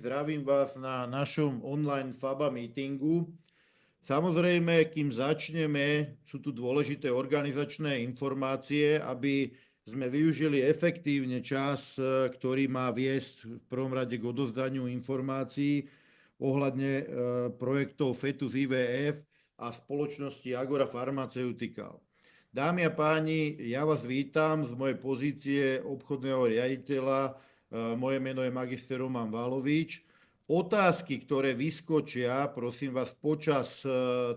Zdravím vás na našom online FABA meetingu. Samozrejme, kým začneme, sú tu dôležité organizačné informácie, aby sme využili efektívne čas, ktorý má viesť v prvom rade k odozdaniu informácií ohľadne projektov Fetus IVF a spoločnosti Agora Pharmaceutical. Dámy a páni, ja vás vítam z mojej pozície obchodného riaditeľa. Moje meno je magister Roman Valovič. Otázky, ktoré vyskočia, prosím vás, počas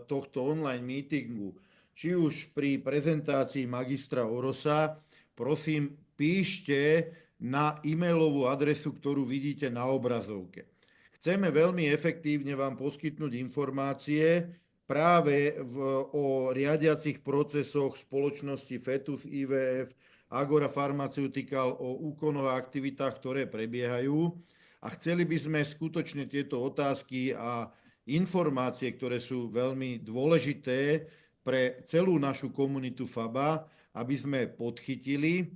tohto online meetingu, či už pri prezentácii magistra Orosa, prosím, píšte na e-mailovú adresu, ktorú vidíte na obrazovke. Chceme veľmi efektívne vám poskytnúť informácie práve o riadiacich procesoch spoločnosti Fetus IVF, Agora Pharmaceutical, o úkonoch a aktivitách, ktoré prebiehajú. A chceli by sme skutočne tieto otázky a informácie, ktoré sú veľmi dôležité pre celú našu komunitu FABA, aby sme podchytili,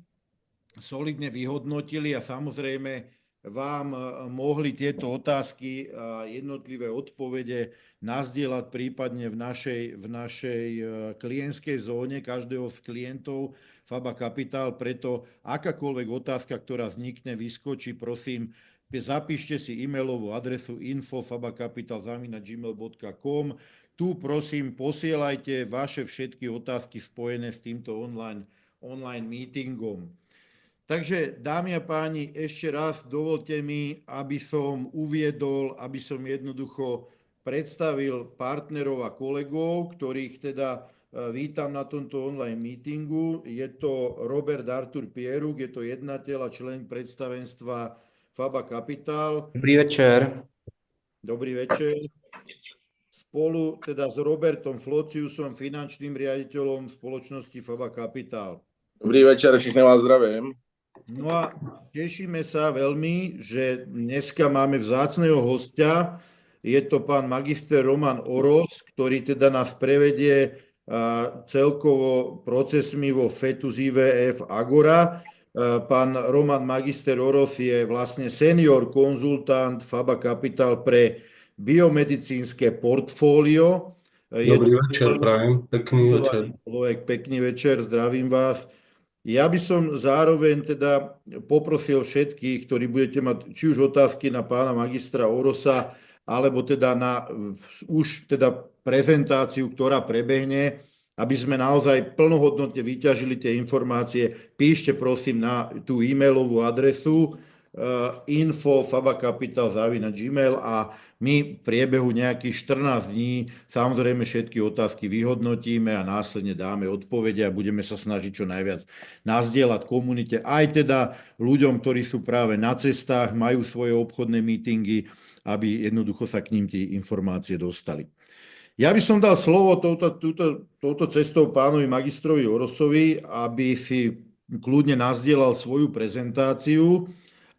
solidne vyhodnotili a samozrejme vám mohli tieto otázky a jednotlivé odpovede nazdieľať prípadne v našej klientskej zóne každého z klientov FABA Capital. Preto akákoľvek otázka, ktorá vznikne, vyskočí, prosím, zapíšte si e-mailovú adresu info@fabacapital@gmail.com. Tu prosím posielajte vaše všetky otázky spojené s týmto online meetingom. Takže, dámy a páni, ešte raz dovolte mi, aby som jednoducho predstavil partnerov a kolegov, ktorých teda vítam na tomto online meetingu. Je to Robert Artur Pieruk, je to jednateľ a člen predstavenstva FABA Capital. Dobrý večer. Dobrý večer. Spolu teda s Robertom Flociusom, finančným riaditeľom spoločnosti FABA Capital. Dobrý večer, všechny vás zdravím. No a tešíme sa veľmi, že dneska máme vzácneho hostia. Je to pán magister Roman Oros, ktorý teda nás prevedie celkovo procesmi vo Fetus IVF Agora. Pán Roman magister Oros je vlastne senior konzultant FABA Capital pre biomedicínske portfólio. Dobrý večer, prajem. Pekný večer. Pekný večer, zdravím vás. Ja by som zároveň teda poprosil všetkých, ktorí budete mať či už otázky na pána magistra Orosa, alebo teda na už teda prezentáciu, ktorá prebehne, aby sme naozaj plnohodnotne vyťažili tie informácie. Píšte prosím na tú e-mailovú adresu info@fabacapital@gmail a my v priebehu nejakých 14 dní samozrejme všetky otázky vyhodnotíme a následne dáme odpovede a budeme sa snažiť čo najviac nazdieľať komunite, aj teda ľuďom, ktorí sú práve na cestách, majú svoje obchodné meetingy, aby jednoducho sa k ním tie informácie dostali. Ja by som dal slovo touto cestou pánovi magistrovi Orosovi, aby si kľudne nazdieľal svoju prezentáciu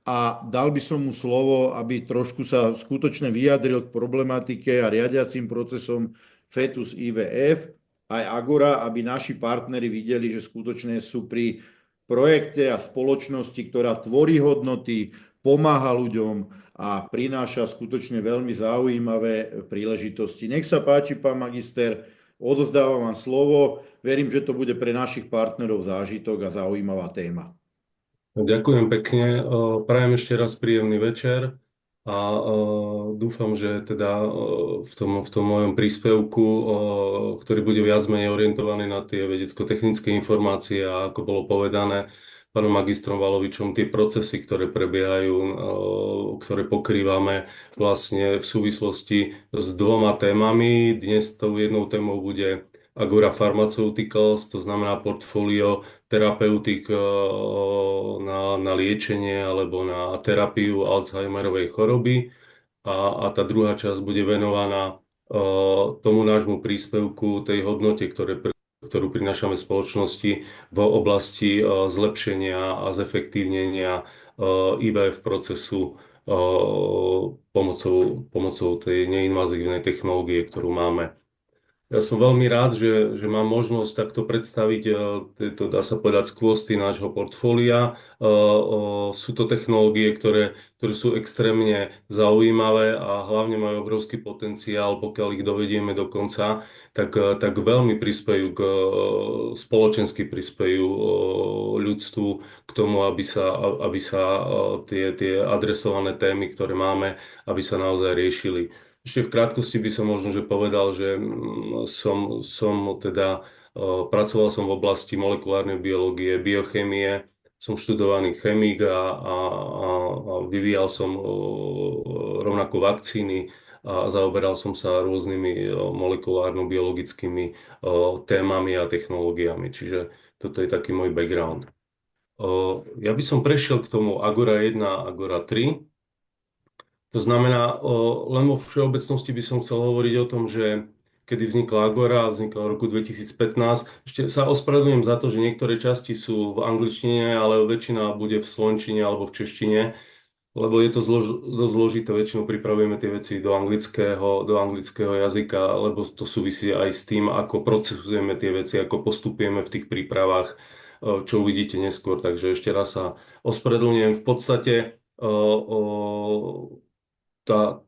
a dal by som mu slovo, aby trošku sa skutočne vyjadril k problematike a riadiacim procesom Fetus IVF aj Agora, aby naši partneri videli, že skutočne sú pri projekte a spoločnosti, ktorá tvorí hodnoty, pomáha ľuďom a prináša skutočne veľmi zaujímavé príležitosti. Nech sa páči, pán magister, odozdávam vám slovo. Verím, že to bude pre našich partnerov zážitok a zaujímavá téma. Ďakujem pekne. Prajem ešte raz príjemný večer a dúfam, že teda v tom mojom príspevku, ktorý bude viac menej orientovaný na tie vedecko-technické informácie a ako bolo povedané pánom magistrom Valovičom, tie procesy, ktoré prebiehajú, ktoré pokrývame vlastne v súvislosti s dvoma témami. Dnes tou jednou témou bude Agora Pharmaceuticals, to znamená portfólio terapeutik na liečenie alebo na terapiu Alzheimerovej choroby. A tá druhá časť bude venovaná tomu nášmu príspevku, tej hodnote, ktorú prinášame spoločnosti v oblasti zlepšenia a zefektívnenia IVF procesu pomocou tej neinvazívnej technológie, ktorú máme. Ja som veľmi rád, že mám možnosť takto predstaviť tieto, dá sa povedať, skvosty nášho portfólia. Sú to technológie, ktoré sú extrémne zaujímavé a hlavne majú obrovský potenciál, pokiaľ ich dovedieme do konca, tak veľmi prispejú spoločensky prispejú ľudstvu k tomu, aby sa tie adresované témy, ktoré máme, aby sa naozaj riešili. Ešte v krátkosti by som možno že povedal, že som teda pracoval som v oblasti molekulárnej biológie, biochémie, som študovaný chemik a vyvíjal som rovnako vakcíny a zaoberal som sa rôznymi molekulárno-biologickými témami a technológiami. Čiže toto je taký môj background. Ja by som prešiel k tomu Agora 1 a Agora 3. To znamená, len vo všeobecnosti by som chcel hovoriť o tom, že kedy vznikla Agora, vznikla v roku 2015. Ešte sa ospravedlňujem za to, že niektoré časti sú v angličtine, ale väčšina bude v slovenčine alebo v češtine, lebo je to dosť zložité. Väčšinou pripravujeme tie veci do anglického jazyka, lebo to súvisí aj s tým, ako procesujeme tie veci, ako postupujeme v tých prípravách, čo uvidíte neskôr. Takže ešte raz sa ospravedlňujem. V podstate tá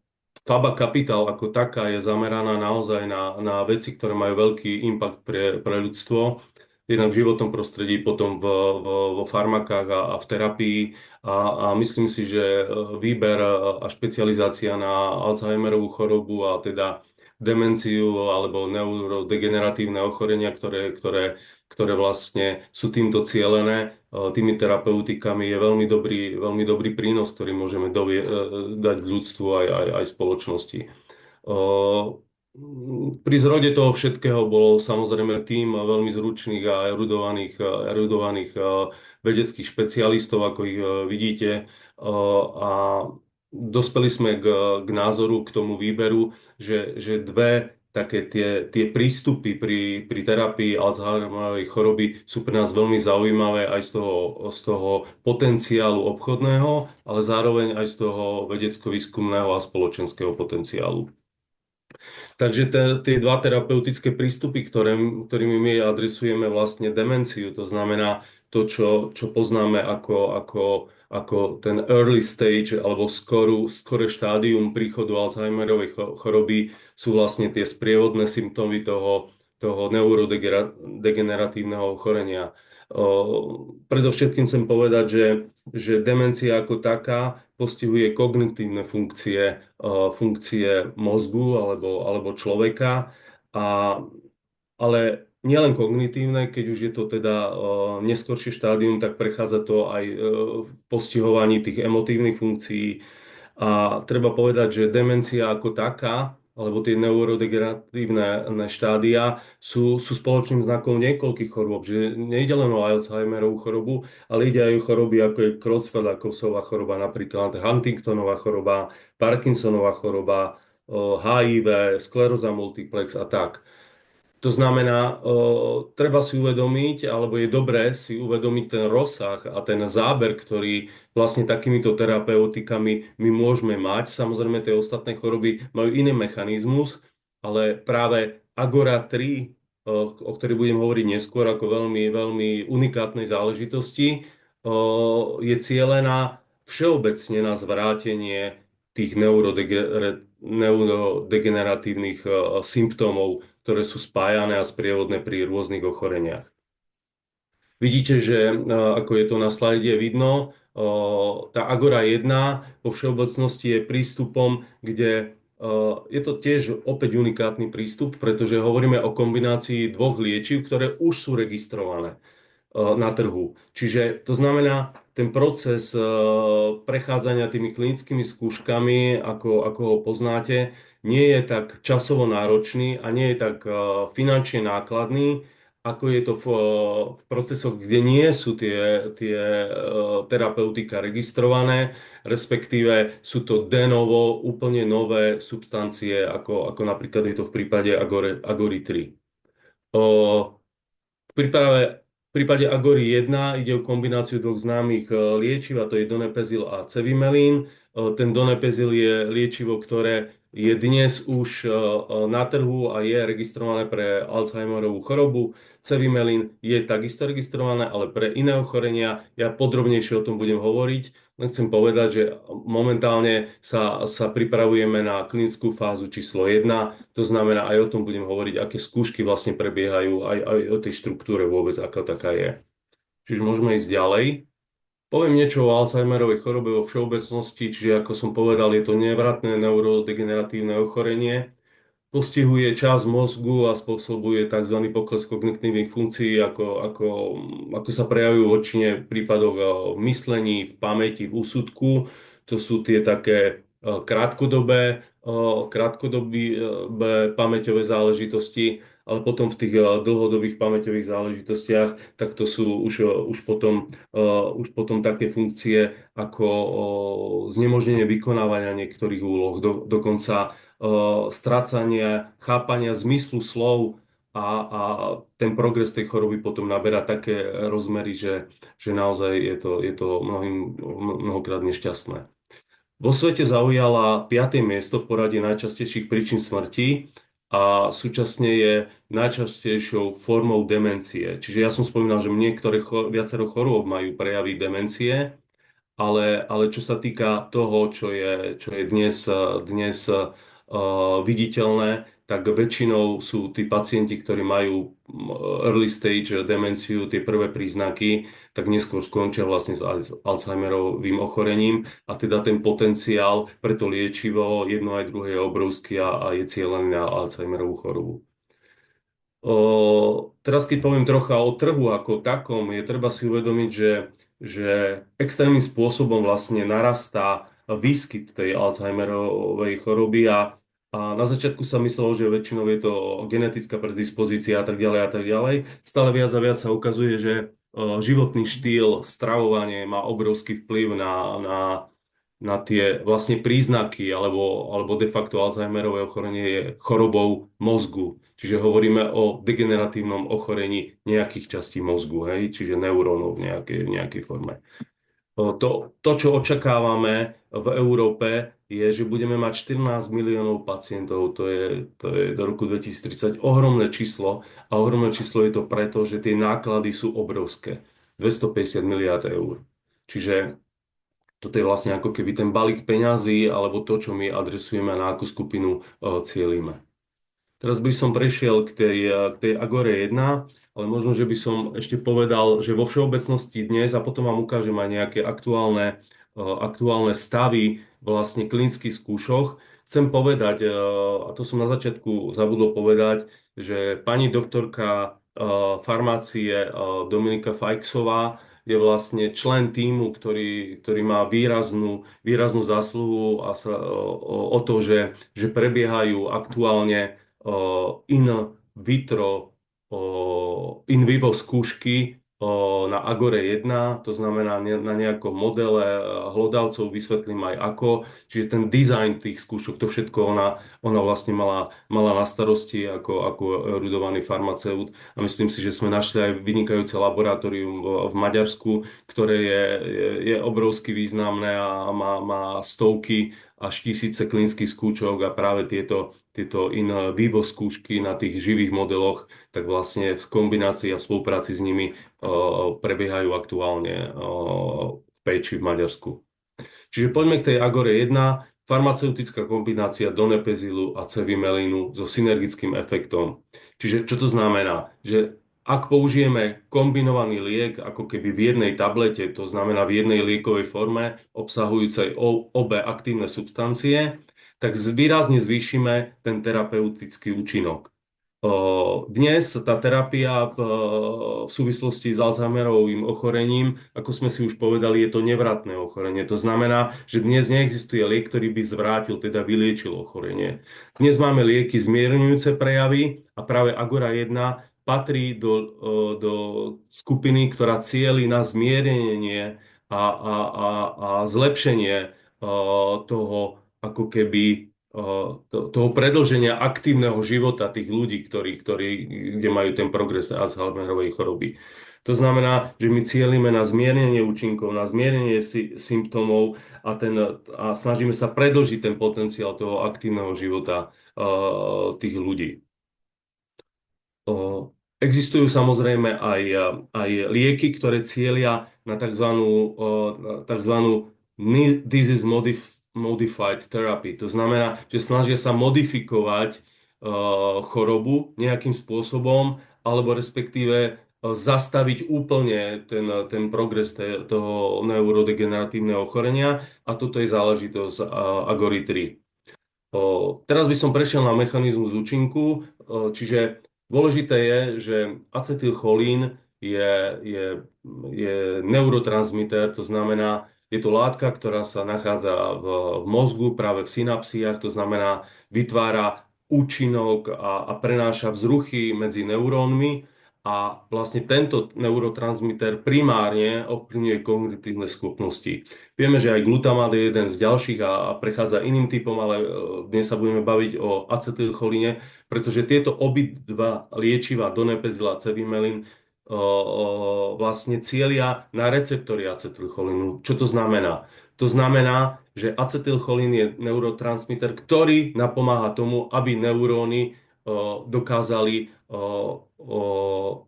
Faba Capital ako taká je zameraná naozaj na veci, ktoré majú veľký impact pre ľudstvo. Jednak v životnom prostredí, potom vo farmakách a v terapii. A myslím si, že výber a špecializácia na Alzheimerovú chorobu a teda demenciu alebo neurodegeneratívne ochorenia, ktoré vlastne sú týmto cielené, tými terapeutikami, je veľmi dobrý prínos, ktorý môžeme dať ľudstvu aj spoločnosti. Pri zrode toho všetkého bolo samozrejme tým veľmi zručných a erudovaných vedeckých špecialistov, ako ich vidíte. A dospeli sme k názoru, k tomu výberu, že dve také tie prístupy pri terapii Alzheimerovej choroby sú pre nás veľmi zaujímavé aj z toho potenciálu obchodného, ale zároveň aj z toho vedecko-výskumného a spoločenského potenciálu. Takže tie dva terapeutické prístupy, ktorými my adresujeme vlastne demenciu, to znamená to, čo poznáme ako ten early stage alebo skoré štádium príchodu Alzheimerovej choroby, sú vlastne tie sprievodné symptómy toho neurodegeneratívneho ochorenia. Predovšetkým chcem povedať, že demencia ako taká postihuje kognitívne funkcie mozgu alebo človeka, ale nielen kognitívne, keď už je to teda neskoršie štádium, tak prechádza to aj v postihovaní tých emotívnych funkcií. A treba povedať, že demencia ako taká, alebo tie neurodegeneratívne štádia sú spoločným znakom niekoľkých chorôb. Že nejde len o Alzheimerovú chorobu, ale ide aj o choroby ako je Creutzfeldt-Jakovsová choroba, napríklad Huntingtonová choroba, Parkinsonová choroba, HIV, skleróza multiplex a tak. To znamená, treba si uvedomiť, alebo je dobré si uvedomiť ten rozsah a ten záber, ktorý vlastne takýmito terapeutikami my môžeme mať. Samozrejme, tie ostatné choroby majú iný mechanizmus, ale práve Agora 3, o ktorej budem hovoriť neskôr ako veľmi, veľmi unikátnej záležitosti, je cielená všeobecne na zvrátenie tých neurodegeneratívnych symptómov, ktoré sú spájané a sprievodné pri rôznych ochoreniach. Vidíte, že ako je to na slajde vidno, tá Agora 1 vo všeobecnosti je prístupom, kde je to tiež opäť unikátny prístup, pretože hovoríme o kombinácii dvoch liečiv, ktoré už sú registrované na trhu. Čiže to znamená, ten proces prechádzania tými klinickými skúškami, ako ho poznáte, nie je tak časovo náročný a nie je tak finančne nákladný, ako je to v procesoch, kde nie sú tie terapeutika registrované, respektíve sú to de novo, úplne nové substancie, ako napríklad je to v prípade Agory 3. V prípade Agory 1 ide o kombináciu dvoch známych liečiv, a to je Donepezil a Cevimelín. Ten Donepezil je liečivo, ktoré je dnes už na trhu a je registrované pre Alzheimerovú chorobu. Cevimelin je takisto registrované, ale pre iné ochorenia. Ja podrobnejšie o tom budem hovoriť. Len chcem povedať, že momentálne sa pripravujeme na klinickú fázu číslo 1. To znamená, aj o tom budem hovoriť, aké skúšky vlastne prebiehajú, aj o tej štruktúre vôbec, aká taká je. Čiže môžeme ísť ďalej. Poviem niečo o Alzheimerovej chorobe vo všeobecnosti, čiže ako som povedal, je to nevratné neurodegeneratívne ochorenie. Postihuje časť mozgu a spôsobuje tzv. Pokles kognitívnych funkcií, ako sa prejavujú v väčšine prípadoch v myslení, v pamäti, v úsudku. To sú tie také krátkodobé pamäťové záležitosti, ale potom v tých dlhodobých pamäťových záležitostiach, tak to sú už potom také funkcie ako znemožnenie vykonávania niektorých úloh, dokonca strácania, chápania zmyslu slov a ten progres tej choroby potom naberá také rozmery, že naozaj je to mnohokrát nešťastné. Vo svete zaujala 5. miesto v poradí najčastejších príčin smrti a súčasne je najčastejšou formou demencie. Čiže ja som spomínal, že viacero chorôb majú prejavy demencie, ale čo sa týka toho, čo je dnes viditeľné, tak väčšinou sú tí pacienti, ktorí majú early stage demenciu, tie prvé príznaky, tak neskôr skončia vlastne s Alzheimerovým ochorením a teda ten potenciál pre to liečivo, jedno aj druhé je obrovský a je cieľený na Alzheimerovú chorobu. Teraz keď poviem trocha o trhu ako takom, je treba si uvedomiť, že extrémnym spôsobom vlastne narastá výskyt tej Alzheimerovej choroby a na začiatku sa myslelo, že väčšinou je to genetická predispozícia a tak ďalej a tak ďalej. Stále viac a viac sa ukazuje, že životný štýl, stravovanie má obrovský vplyv na tie vlastne príznaky alebo de facto Alzheimerové ochorenie je chorobou mozgu. Čiže hovoríme o degeneratívnom ochorení nejakých častí mozgu, hej? Čiže neurónov v nejakej forme. To, čo očakávame v Európe, je, že budeme mať 14 miliónov pacientov, to je do roku 2030 ohromné číslo a ohromné číslo je to preto, že tie náklady sú obrovské. 250 miliárd eur. Čiže toto je vlastne ako keby ten balík peňazí alebo to, čo my adresujeme a na akú skupinu cielíme. Teraz by som prešiel k tej Agore 1, ale možno, že by som ešte povedal, že vo všeobecnosti dnes, a potom vám ukážem aj nejaké aktuálne stavy vlastne klinických skúšok, chcem povedať, a to som na začiatku zabudol povedať, že pani doktorka farmácie Dominika Fajksová je vlastne člen tímu, ktorý má výraznú zásluhu o to, že prebiehajú aktuálne in vitro, in vivo skúšky na Agore 1, to znamená na nejakom modele hlodavcov, vysvetlím aj ako. Čiže ten dizajn tých skúšok, to všetko ona vlastne mala na starosti ako erudovaný farmaceut. A myslím si, že sme našli aj vynikajúce laboratórium v Maďarsku, ktoré je obrovsky významné a má stovky až tisíce klinických skúšok a práve tieto in vivo skúšky na tých živých modeloch, tak vlastne v kombinácii a v spolupráci s nimi prebiehajú aktuálne v Péči v Maďarsku. Čiže poďme k tej Agore 1. Farmaceutická kombinácia donepezilu a cevimelínu so synergickým efektom. Čiže čo to znamená? Že ak použijeme kombinovaný liek ako keby v jednej tablete, to znamená v jednej liekovej forme obsahujúcej obe aktívne substancie, tak výrazne zvýšime ten terapeutický účinok. Dnes tá terapia v súvislosti s Alzheimerovým ochorením, ako sme si už povedali, je to nevratné ochorenie. To znamená, že dnes neexistuje liek, ktorý by zvrátil, teda vyliečil ochorenie. Dnes máme lieky zmierňujúce prejavy a práve Agora 1 patrí do skupiny, ktorá cieli na zmiernenie a zlepšenie toho ako keby toho predĺženia aktívneho života tých ľudí, kde majú ten progres Alzheimerovej choroby. To znamená, že my cielime na zmiernenie účinkov, na zmiernenie symptómov a snažíme sa predĺžiť ten potenciál toho aktívneho života tých ľudí. Existujú samozrejme aj lieky, ktoré cieľia na tzv. Disease Modified Therapy. To znamená, že snažia sa modifikovať chorobu nejakým spôsobom, alebo respektíve zastaviť úplne ten progres toho neurodegeneratívneho ochorenia. A toto je záležitosť Agory 3. Teraz by som prešiel na mechanizmus účinku, čiže dôležité je, že acetylcholín je neurotransmiter, to znamená, je to látka, ktorá sa nachádza v mozgu, práve v synapsiách, to znamená, vytvára účinok a prenáša vzruchy medzi neurónmi a vlastne tento neurotransmiter primárne ovplyvňuje kognitívne schopnosti. Vieme, že aj glutamát je jeden z ďalších a prechádza iným typom, ale dnes sa budeme baviť o acetylcholíne, pretože tieto obidva liečiva, donepezil a cevimelín, vlastne cieľia na receptory acetylcholínu. Čo to znamená? To znamená, že acetylcholín je neurotransmiter, ktorý napomáha tomu, aby neuróny dokázali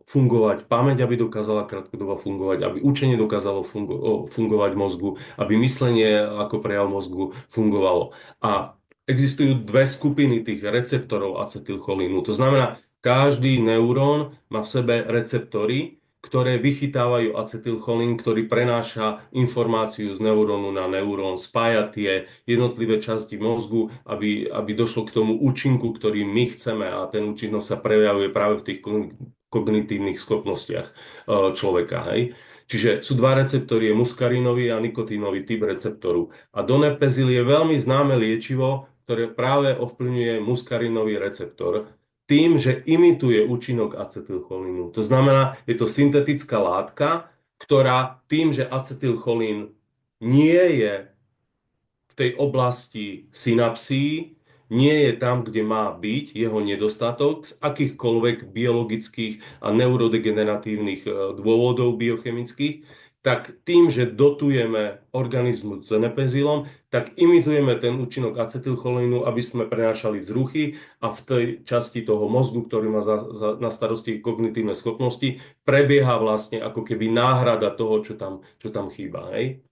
fungovať, pamäť, aby dokázala krátkodobo fungovať, aby učenie dokázalo fungovať v mozgu, aby myslenie ako prejav mozgu fungovalo. A existujú dve skupiny tých receptorov acetylcholínu. To znamená, každý neurón má v sebe receptory, ktoré vychytávajú acetylcholín, ktorý prenáša informáciu z neurónu na neurón, spája tie jednotlivé časti mozgu, aby došlo k tomu účinku, ktorý my chceme, a ten účinok sa prejavuje práve v tých kognitívnych schopnostiach človeka. Hej? Čiže sú dva receptory, je muskarinový a nikotínový typ receptoru. A donepezil je veľmi známe liečivo, ktoré práve ovplyvňuje muskarinový receptor, tým, že imituje účinok acetylcholínu. To znamená, je to syntetická látka, ktorá tým, že acetylcholín nie je v tej oblasti synapsií, nie je tam, kde má byť jeho nedostatok z akýchkoľvek biologických a neurodegeneratívnych dôvodov biochemických, tak tým, že dotujeme organizmus donepezilom, tak imitujeme ten účinok acetylcholínu, aby sme prenášali vzruchy a v tej časti toho mozgu, ktorý má na starosti kognitívne schopnosti, prebieha vlastne ako keby náhrada toho, čo tam chýba. Hej?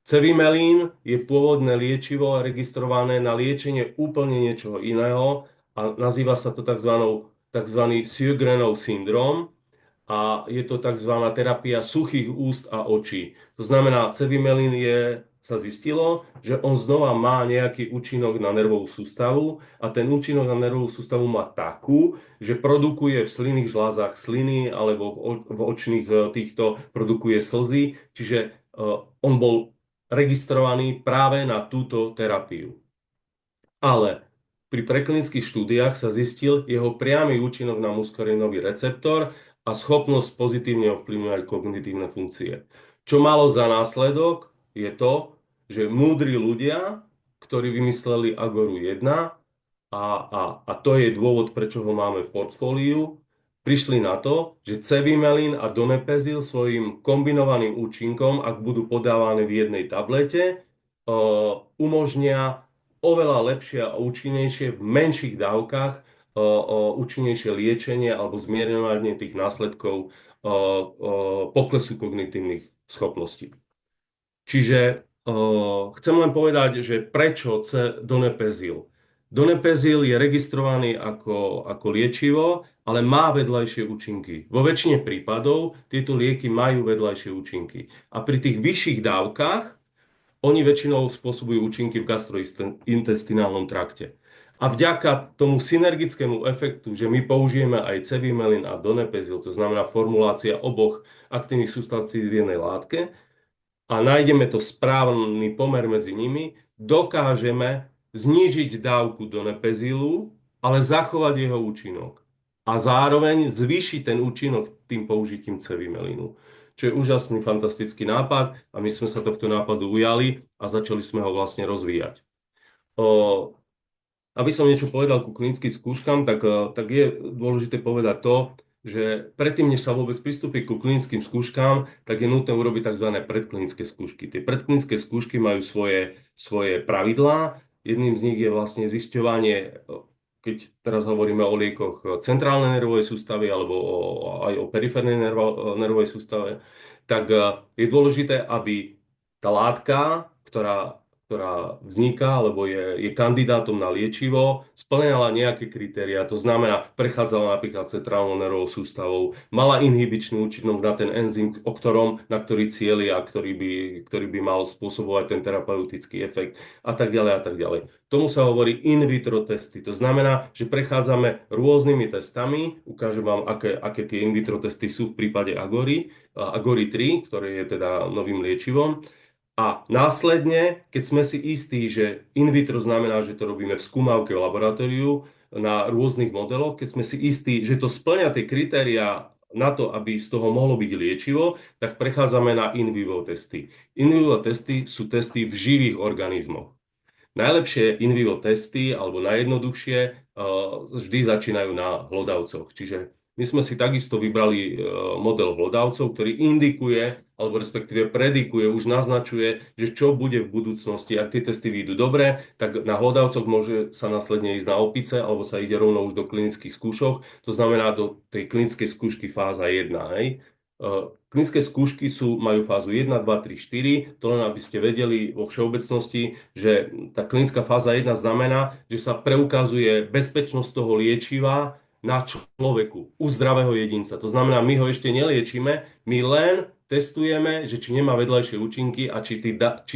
Cevimelín je pôvodné liečivo registrované na liečenie úplne niečoho iného a nazýva sa to tzv. Sjögrenov syndrom, a je to tzv. Terapia suchých úst a očí. To znamená, cevimelín sa zistilo, že on znova má nejaký účinok na nervovú sústavu a ten účinok na nervovú sústavu má takú, že produkuje v slinných žlázach sliny alebo v očných týchto produkuje slzy, čiže on bol registrovaný práve na túto terapiu. Ale pri preklinických štúdiách sa zistil jeho priamy účinok na muskarinový receptor a schopnosť pozitívne ovplyvňovať kognitívne funkcie. Čo malo za následok je to, že múdri ľudia, ktorí vymysleli Agoru 1, a to je dôvod, prečo ho máme v portfóliu, prišli na to, že cevimelín a donepezil svojim kombinovaným účinkom, ak budú podávané v jednej tablete, umožnia oveľa lepšie a účinnejšie v menších dávkach účinnejšie liečenie alebo zmierňovanie tých následkov poklesu kognitívnych schopností. Čiže chcem len povedať, že prečo donepezil. Donepezil je registrovaný ako liečivo, ale má vedľajšie účinky. Vo väčšine prípadov tieto lieky majú vedľajšie účinky. A pri tých vyšších dávkach oni väčšinou spôsobujú účinky v gastrointestinálnom trakte. A vďaka tomu synergickému efektu, že my použijeme aj cevimelín a donepezil, to znamená formulácia oboch aktívnych substancií v jednej látke, a nájdeme to správny pomer medzi nimi, dokážeme znížiť dávku donepezilu, ale zachovať jeho účinok. A zároveň zvýšiť ten účinok tým použitím cevimelínu. Čo je úžasný, fantastický nápad a my sme sa tohto nápadu ujali a začali sme ho vlastne rozvíjať. Aby som niečo povedal ku klinickým skúškam, tak je dôležité povedať to, že predtým, než sa vôbec pristúpi ku klinickým skúškám, tak je nutné urobiť tzv. Predklinické skúšky. Tie predklinické skúšky majú svoje pravidlá. Jedným z nich je vlastne zisťovanie, keď teraz hovoríme o liekoch centrálnej nervovej sústavy alebo aj o periférnej nervovej sústave, tak je dôležité, aby tá látka, ktorá vzniká alebo je kandidátom na liečivo, spĺňala nejaké kritériá. To znamená, prechádzala napríklad centrálnou nervovou sústavou, mala inhibičnú účinnosť na ten enzym, na ktorý cieli a ktorý by mal spôsobovať ten terapeutický efekt a tak ďalej a tak ďalej. Tomu sa hovorí in vitro testy. To znamená, že prechádzame rôznymi testami. Ukážem vám, aké tie in vitro testy sú v prípade Agory 3, ktoré je teda novým liečivom. A následne, keď sme si istí, že in vitro znamená, že to robíme v skúmavke v laboratóriu na rôznych modeloch, keď sme si istí, že to spĺňa tie kritériá na to, aby z toho mohlo byť liečivo, tak prechádzame na in vivo testy. In vivo testy sú testy v živých organizmoch. Najlepšie in vivo testy, alebo najjednoduchšie, vždy začínajú na hlodavcoch. Čiže my sme si takisto vybrali model hlodavcov, ktorý indikuje, alebo respektíve predikuje, už naznačuje, že čo bude v budúcnosti. Ak tie testy vyjdú dobre, tak na hlodavcoch môže sa následne ísť na opice, alebo sa ide rovno už do klinických skúšok. To znamená do tej klinickej skúšky fáza 1. Hej. Klinické skúšky majú fázu 1, 2, 3, 4. To len aby ste vedeli vo všeobecnosti, že tá klinická fáza 1 znamená, že sa preukazuje bezpečnosť toho liečiva na človeku, u zdravého jedinca. To znamená, my ho ešte neliečíme, my len testujeme, že či nemá vedľajšie účinky a či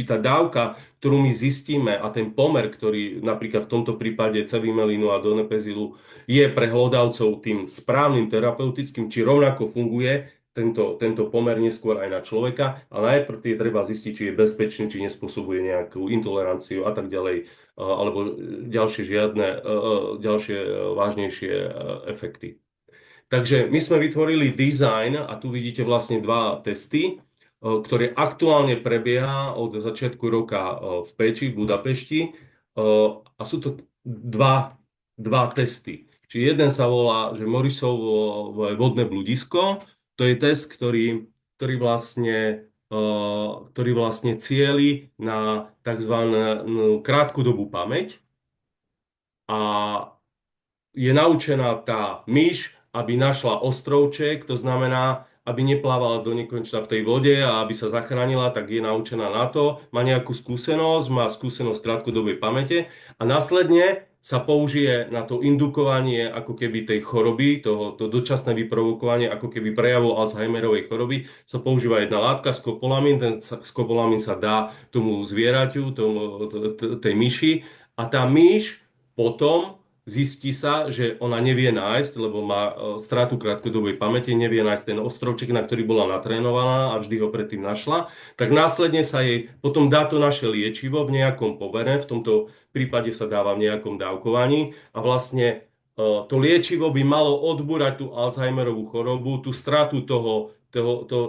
tá dávka, ktorú my zistíme a ten pomer, ktorý napríklad v tomto prípade cevimelínu a donepezilu je pre hlodavcov tým správnym terapeutickým, či rovnako funguje tento pomer neskôr aj na človeka, ale najprv je treba zistiť, či je bezpečný, či nespôsobuje nejakú intoleranciu a tak ďalej, alebo ďalšie vážnejšie efekty. Takže my sme vytvorili dizajn a tu vidíte vlastne dva testy, ktoré aktuálne prebieha od začiatku roka v Péči, v Budapešti, a sú to dva testy. Čiže jeden sa volá, že Morisovo vodné bludisko. To je test, ktorý vlastne cieli na tzv. Krátkodobú pamäť a je naučená tá myš, aby našla ostrovček, to znamená, aby neplávala do nekonečna v tej vode a aby sa zachránila, tak je naučená na to, má nejakú skúsenosť, má skúsenosť krátkodobej pamäte a následne sa použije na to indukovanie ako keby tej choroby, to dočasné vyprovokovanie ako keby prejavu Alzheimerovej choroby, sa používa jedna látka, skopolamin, ten skopolamin sa dá tomu zvieraťu, tej myši a tá myš potom zistí sa, že ona nevie nájsť, lebo má stratu krátkodobej pamäte, nevie nájsť ten ostrovček, na ktorý bola natrénovaná a vždy ho predtým našla, tak následne sa jej potom dá to naše liečivo v nejakom pobere, v tomto prípade sa dáva v nejakom dávkovaní a vlastne to liečivo by malo odbúrať tú Alzheimerovú chorobu, tú stratu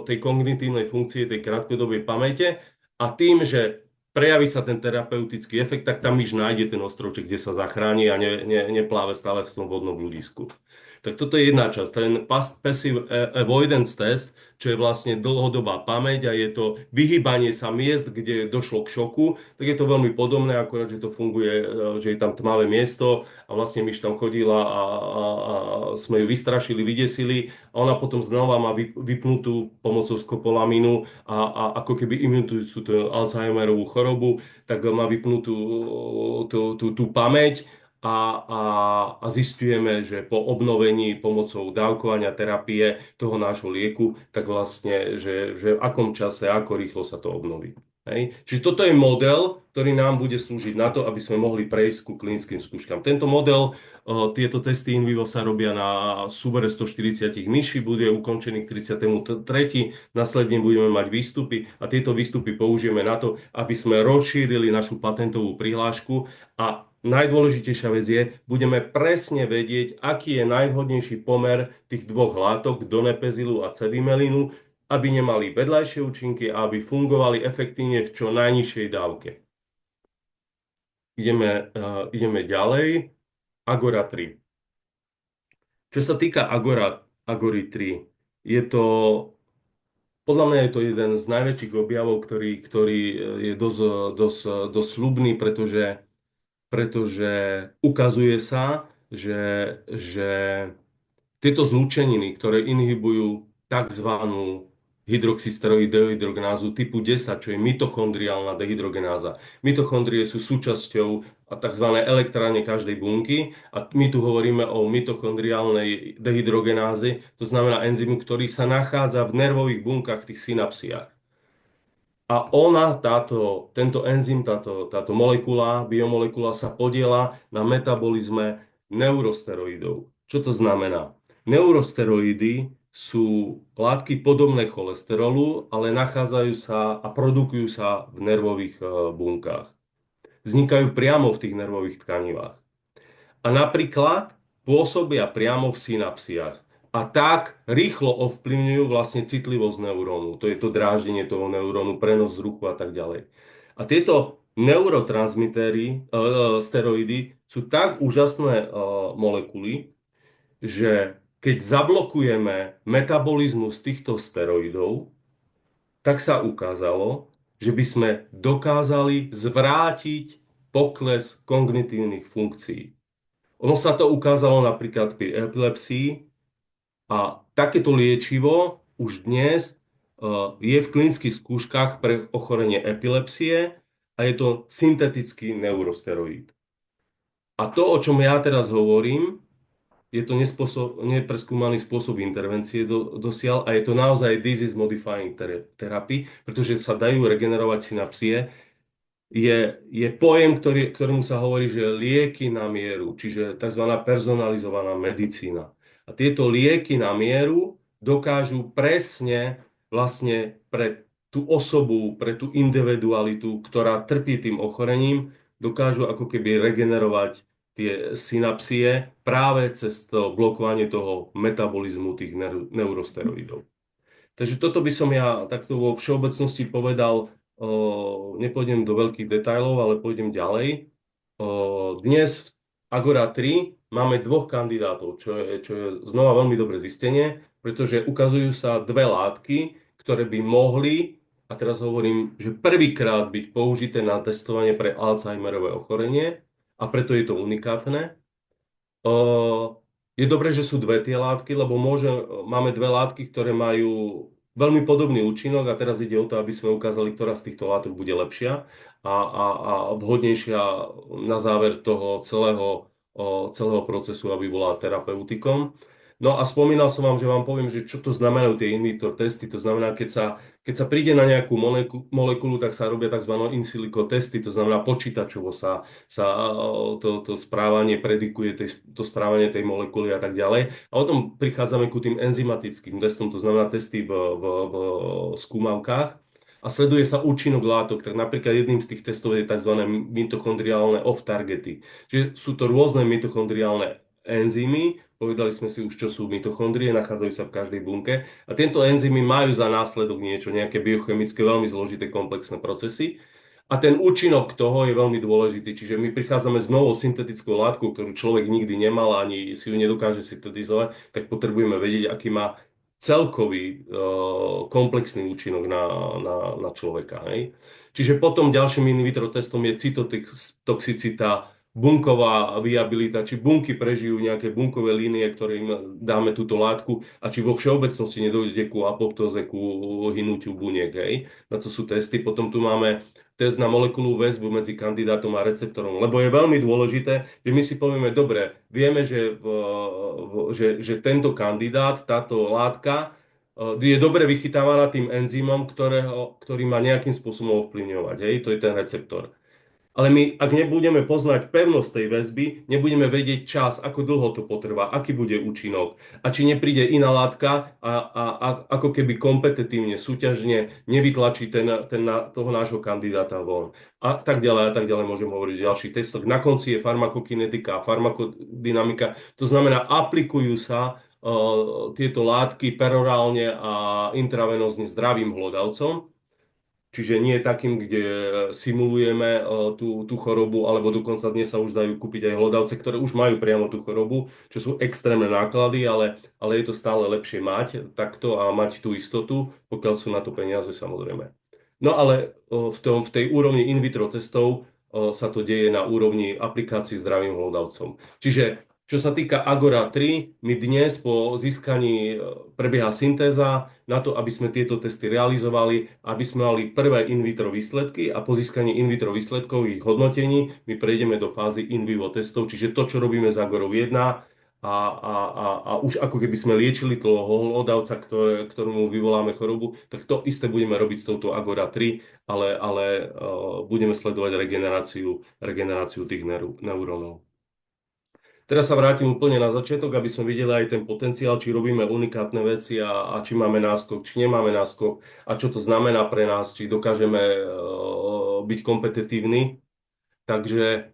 tej kognitívnej funkcie, tej krátkodobej pamäte a tým, že prejaví sa ten terapeutický efekt, tak tam myš nájde ten ostrovček, kde sa zachráni a nepláve stále v tom vodnom bludisku. Tak toto je jedna časť, ten Passive Avoidance Test, čo je vlastne dlhodobá pamäť a je to vyhýbanie sa miest, kde došlo k šoku, tak je to veľmi podobné, akorát, že to funguje, že je tam tmavé miesto a vlastne myš tam chodila a sme ju vystrašili, vydesili a ona potom znova má vypnutú pomocou skopolamínu a ako keby imitujúcu tú Alzheimerovú chorobu, tak má vypnutú tú pamäť a zisťujeme, že po obnovení pomocou dávkovania terapie toho nášho lieku, tak vlastne, že v akom čase, ako rýchlo sa to obnoví. Hej. Čiže toto je model, ktorý nám bude slúžiť na to, aby sme mohli prejsť ku klinickým skúškam. Tento model, tieto testy in vivo sa robia na súbere 140 myší, bude ukončený k 33. Následne budeme mať výstupy a tieto výstupy použijeme na to, aby sme rozšírili našu patentovú prihlášku a najdôležitejšia vec je, budeme presne vedieť, aký je najvhodnejší pomer tých dvoch látok, donepezilu a cevimelinu, aby nemali vedľajšie účinky a aby fungovali efektívne v čo najnižšej dávke. Ideme ďalej. Agora 3. Čo sa týka Agory 3. Je to, podľa mňa je to jeden z najväčších objavov, ktorý je dosť sľubný, pretože ukazuje sa, že tieto zlúčeniny, ktoré inhibujú tzv. Hydroxysteroid dehydrogenázu typu 10, čo je mitochondriálna dehydrogenáza. Mitochondrie sú súčasťou tzv. Elektrárne každej bunky a my tu hovoríme o mitochondriálnej dehydrogenáze, to znamená enzymu, ktorý sa nachádza v nervových bunkách, v tých synapsiách. A tento enzym, táto biomolekula sa podieľa na metabolizme neurosteroidov. Čo to znamená? Neurosteroidy sú látky podobné cholesterolu, ale nachádzajú sa a produkujú sa v nervových bunkách. Vznikajú priamo v tých nervových tkanivách. A napríklad pôsobia priamo v synapsiách. A tak rýchlo ovplyvňujú vlastne citlivosť neurónu. To je to dráždenie toho neurónu, prenos vzruchu a tak ďalej. A tieto neurotransmitéry, steroidy sú tak úžasné molekuly, že keď zablokujeme metabolizmus týchto steroidov, tak sa ukázalo, že by sme dokázali zvrátiť pokles kognitívnych funkcií. Ono sa to ukázalo napríklad pri epilepsii a takéto liečivo už dnes je v klinických skúškach pre ochorenie epilepsie a je to syntetický neurosteroid. A to, o čom ja teraz hovorím, je to nepreskúmaný spôsob intervencie dosiaľ a je to naozaj disease modifying therapy, pretože sa dajú regenerovať synapsie. Je pojem, ktorému sa hovorí, že lieky na mieru, čiže tzv. Personalizovaná medicína. A tieto lieky na mieru dokážu presne vlastne pre tú osobu, pre tú individualitu, ktorá trpí tým ochorením, dokážu ako keby regenerovať tie synapsie práve cez to blokovanie toho metabolizmu tých neurosteroidov. Takže toto by som ja takto vo všeobecnosti povedal. Nepôjdem do veľkých detailov, ale pôjdem ďalej. Dnes v Agora 3 máme dvoch kandidátov, čo je znova veľmi dobré zistenie, pretože ukazujú sa dve látky, ktoré by mohli, a teraz hovorím, že prvýkrát byť použité na testovanie pre Alzheimerové ochorenie, a preto je to unikátne. Je dobré, že sú dve tie látky, lebo máme dve látky, ktoré majú veľmi podobný účinok a teraz ide o to, aby sme ukázali, ktorá z týchto látok bude lepšia a vhodnejšia na záver toho celého procesu, aby bola terapeutikom. No a spomínal som vám, že vám poviem, že čo to znamenajú tie in vitro testy. To znamená, keď sa príde na nejakú molekulu, tak sa robia tzv. In silico testy, to znamená počítačovo sa to správanie predikuje, to správanie tej molekuly a tak ďalej. A potom prichádzame ku tým enzymatickým testom, to znamená testy v skúmavkách. A sleduje sa účinok látok, tak napríklad jedným z tých testov je tzv. Mitochondriálne off-targety. Čiže sú to rôzne mitochondriálne enzymy, povedali sme si už, čo sú mitochondrie, nachádzajú sa v každej bunke a tieto enzymy majú za následok nejaké biochemické, veľmi zložité komplexné procesy a ten účinok toho je veľmi dôležitý, čiže my prichádzame s novou syntetickou látkou, ktorú človek nikdy nemal ani si ju nedokáže syntetizovať, tak potrebujeme vedieť, aký má celkový komplexný účinok na človeka. Hej? Čiže potom ďalším in vitro testom je cytotoxicita, bunková viabilita, či bunky prežijú nejaké bunkové línie, ktorým dáme túto látku a či vo všeobecnosti nedojde ku apoptóze, ku hynutiu buniek. Hej? Na to sú testy. Potom tu máme test na molekulovú väzbu medzi kandidátom a receptorom, lebo je veľmi dôležité, že my si povieme, dobre, vieme, že tento kandidát, táto látka je dobre vychytávaná tým enzymom, ktorý má nejakým spôsobom ovplyvňovať. Hej? To je ten receptor. Ale my, ak nebudeme poznať pevnosť tej väzby, nebudeme vedieť čas, ako dlho to potrvá, aký bude účinok a či nepríde iná látka a ako keby kompetitívne, súťažne nevytlačí toho nášho kandidáta von. A tak ďalej môžeme hovoriť o ďalších testoch. Na konci je farmakokinetika a farmakodynamika, to znamená, aplikujú sa tieto látky perorálne a intravenózne zdravým hlodavcom. Čiže nie takým, kde simulujeme tú chorobu, alebo dokonca dnes sa už dajú kúpiť aj hlodavce, ktoré už majú priamo tú chorobu, čo sú extrémne náklady, ale je to stále lepšie mať takto a mať tú istotu, pokiaľ sú na to peniaze samozrejme. No ale v tej úrovni in vitro testov sa to deje na úrovni aplikácií zdravým hlodavcom. Čiže čo sa týka Agora 3, my dnes po získaní prebieha syntéza na to, aby sme tieto testy realizovali, aby sme mali prvé in vitro výsledky a po získaní in vitro výsledkov ich hodnotení my prejdeme do fázy in vivo testov, čiže to, čo robíme s Agorou 1 a už ako keby sme liečili toho hlodavca, ktorému vyvoláme chorobu, tak to isté budeme robiť s touto Agora 3, ale budeme sledovať regeneráciu tých neurónov. Teraz sa vrátim úplne na začiatok, aby sme videli aj ten potenciál, či robíme unikátne veci a či máme náskok, či nemáme náskok a čo to znamená pre nás, či dokážeme byť kompetitívni. Takže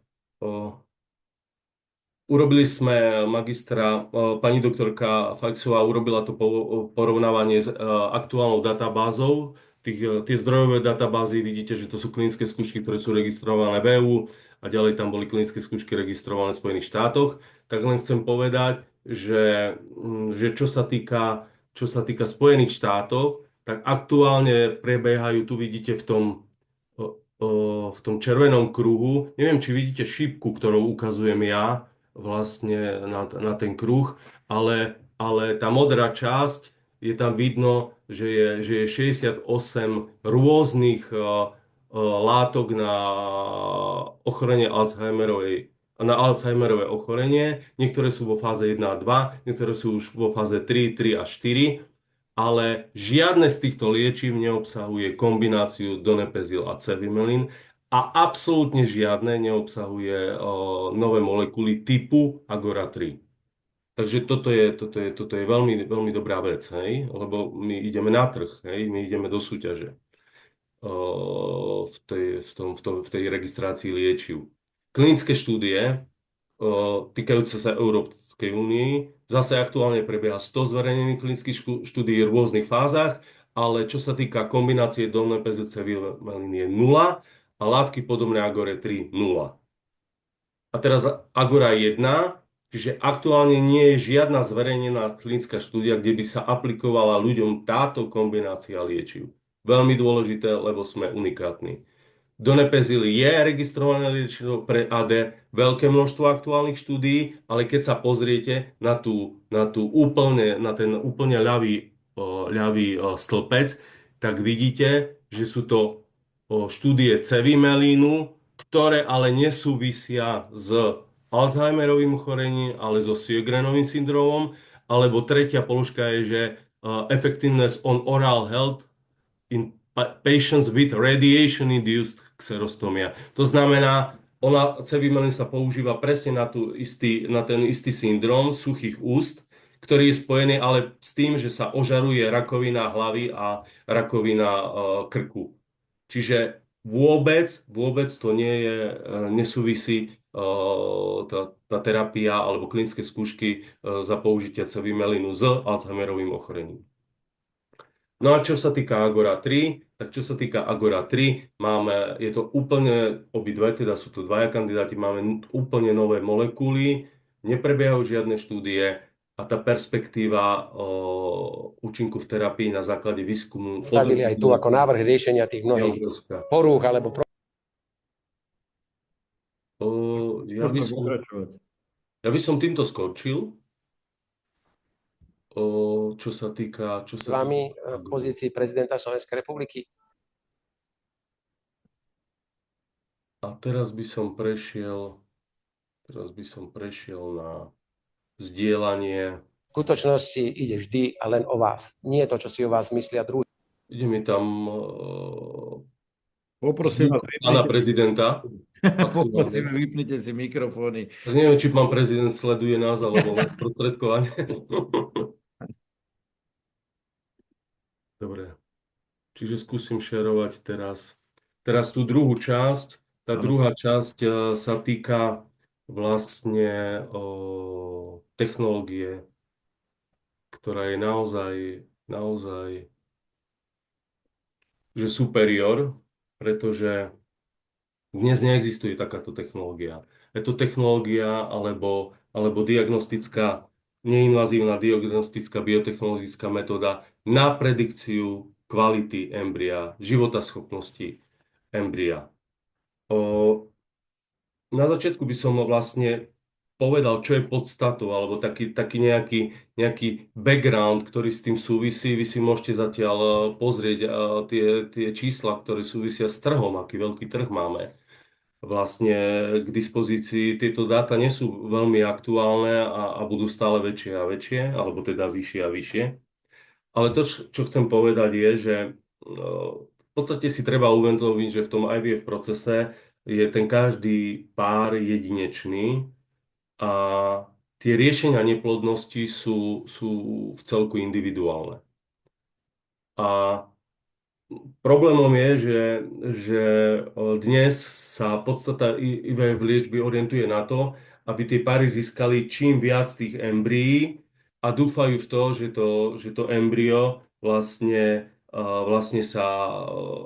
urobili sme magistra, pani doktorka Fajksová urobila to porovnávanie s aktuálnou databázou. Tie zdrojové databázy, vidíte, že to sú klinické skúšky, ktoré sú registrované v EÚ a ďalej tam boli klinické skúšky registrované v Spojených štátoch. Tak len chcem povedať, že čo sa týka Spojených štátov, tak aktuálne prebiehajú, tu vidíte v tom červenom kruhu, neviem, či vidíte šípku, ktorou ukazujem ja, vlastne na ten kruh, ale tá modrá časť, je tam vidno, že je 68 rôznych látok na Alzheimerové ochorenie. Niektoré sú vo fáze 1 a 2, niektoré sú už vo fáze 3 a 4, ale žiadne z týchto liečiv neobsahuje kombináciu donepezil a cevimelín a absolútne žiadne neobsahuje nové molekuly typu Agora 3. Takže toto je veľmi, veľmi dobrá vec, hej? Lebo my ideme na trh, hej? My ideme do súťaže v tej registrácii liečiv. Klinické štúdie týkajúce sa Európskej únii. Zase aktuálne prebieha 100 zverejnených klinických štúdií v rôznych fázach, ale čo sa týka kombinácie dolnej PZC vimelín je 0 a látky podobné Agore 3 0. A teraz Agora 1, čiže aktuálne nie je žiadna zverejnená klinická štúdia, kde by sa aplikovala ľuďom táto kombinácia liečiv. Veľmi dôležité, lebo sme unikátni. Donepezil je registrované liečivo pre AD, veľké množstvo aktuálnych štúdií, ale keď sa pozriete na ten úplne ľavý stĺpec, tak vidíte, že sú to štúdie cevimelínu, ktoré ale nesúvisia s Alzheimerovým ochorením, ale so Sjögrenovým syndromom, alebo tretia položka je, že effectiveness on oral health in patients with radiation-induced xerostomia. To znamená, cevimelín sa používa presne na ten istý syndrom suchých úst, ktorý je spojený ale s tým, že sa ožaruje rakovina hlavy a rakovina krku. Čiže vôbec to nesúvisí tá terapia alebo klinické skúšky za použitia cevimelínu s Alzheimerovým ochorením. No a čo sa týka Agora 3, tak čo sa týka Agora 3, je to úplne obidve, teda sú tu dvaja kandidáti, máme úplne nové molekuly, neprebiehajú žiadne štúdie a tá perspektíva účinku v terapii na základe výskumu stavili aj tu ako návrh riešenia tých mnohých porúch alebo ja by som týmto skončil. Čo sa týka vami v pozícii prezidenta Slovenskej republiky. A teraz by som prešiel na zdieľanie. V skutočnosti ide vždy a len o vás. Nie je to, čo si o vás myslia druhí. Ide mi tam Poprosím vás, pána prezidenta. Poprosíme, vypnite si mikrofóny. Tak neviem, či pán prezident sleduje nás, alebo len sprostredkovanie. Dobre. Čiže skúsim šerovať teraz tú druhú časť. Tá druhá časť sa týka vlastne technológie, ktorá je naozaj že superior, pretože dnes neexistuje takáto technológia. Je to technológia alebo diagnostická, neinvazívna diagnostická biotechnologická metóda na predikciu kvality embria, životaschopnosti embria. Na začiatku by som vlastne povedal, čo je podstatou, alebo taký nejaký background, ktorý s tým súvisí. Vy si môžete zatiaľ pozrieť tie čísla, ktoré súvisia s trhom, aký veľký trh máme vlastne k dispozícii. Tieto dáta nie sú veľmi aktuálne a budú stále väčšie a väčšie, alebo teda vyššie a vyššie. Ale to, čo chcem povedať, je, že v podstate si treba uvedomiť, že v tom IVF procese je ten každý pár jedinečný a tie riešenia neplodnosti sú v celku individuálne. A problémom je, že dnes sa podstata IVF liečby orientuje na to, aby tie páry získali čím viac tých embryí a dúfajú v to, že to embryo vlastne sa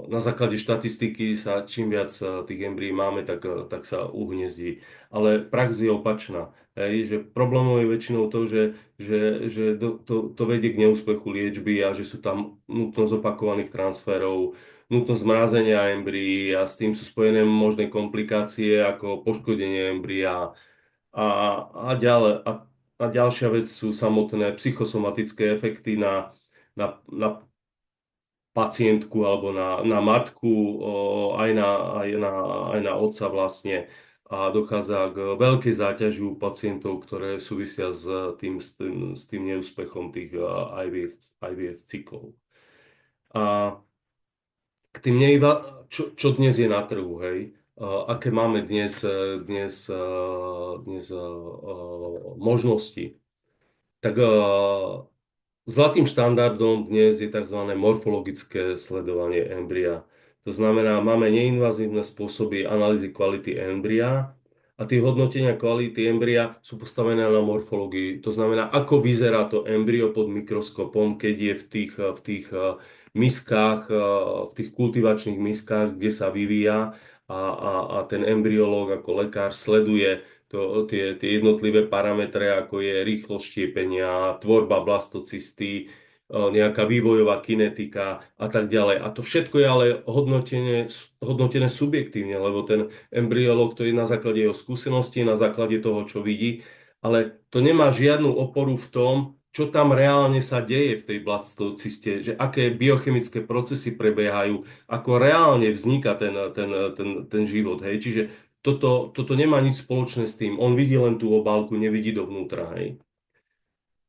na základe štatistiky sa čím viac tých embryí máme, tak sa uhniezdí. Ale prax je opačná. Hej, že problémom je väčšinou to, že to vedie k neúspechu liečby a že sú tam nutnosť opakovaných transferov, nutnosť zmrazenia embryí a s tým sú spojené možné komplikácie ako poškodenie embria a ďalšia vec sú samotné psychosomatické efekty na pacientku alebo na matku, aj na otca vlastne. A dochádza k veľkej záťaži u pacientov, ktoré súvisia s tým neúspechom tých IVF cyklov. A k tým čo dnes je na trhu, hej? Aké máme dnes možnosti? Tak zlatým štandardom dnes je tzv. Morfologické sledovanie embria. To znamená, máme neinvazívne spôsoby analýzy kvality embria a tie hodnotenia kvality embria sú postavené na morfológii. To znamená, ako vyzerá to embryo pod mikroskopom, keď je v tých miskách, v tých kultivačných miskách, kde sa vyvíja a ten embryológ ako lekár sleduje tie jednotlivé parametre, ako je rýchlosť štiepenia, tvorba blastocysty, nejaká vývojová kinetika a tak ďalej. A to všetko je ale hodnotené subjektívne, lebo ten embryológ to je na základe jeho skúsenosti, na základe toho, čo vidí, ale to nemá žiadnu oporu v tom, čo tam reálne sa deje v tej blastocyste, že aké biochemické procesy prebiehajú, ako reálne vzniká ten život. Hej. Čiže toto nemá nič spoločné s tým. On vidí len tú obálku, nevidí dovnútra. Hej.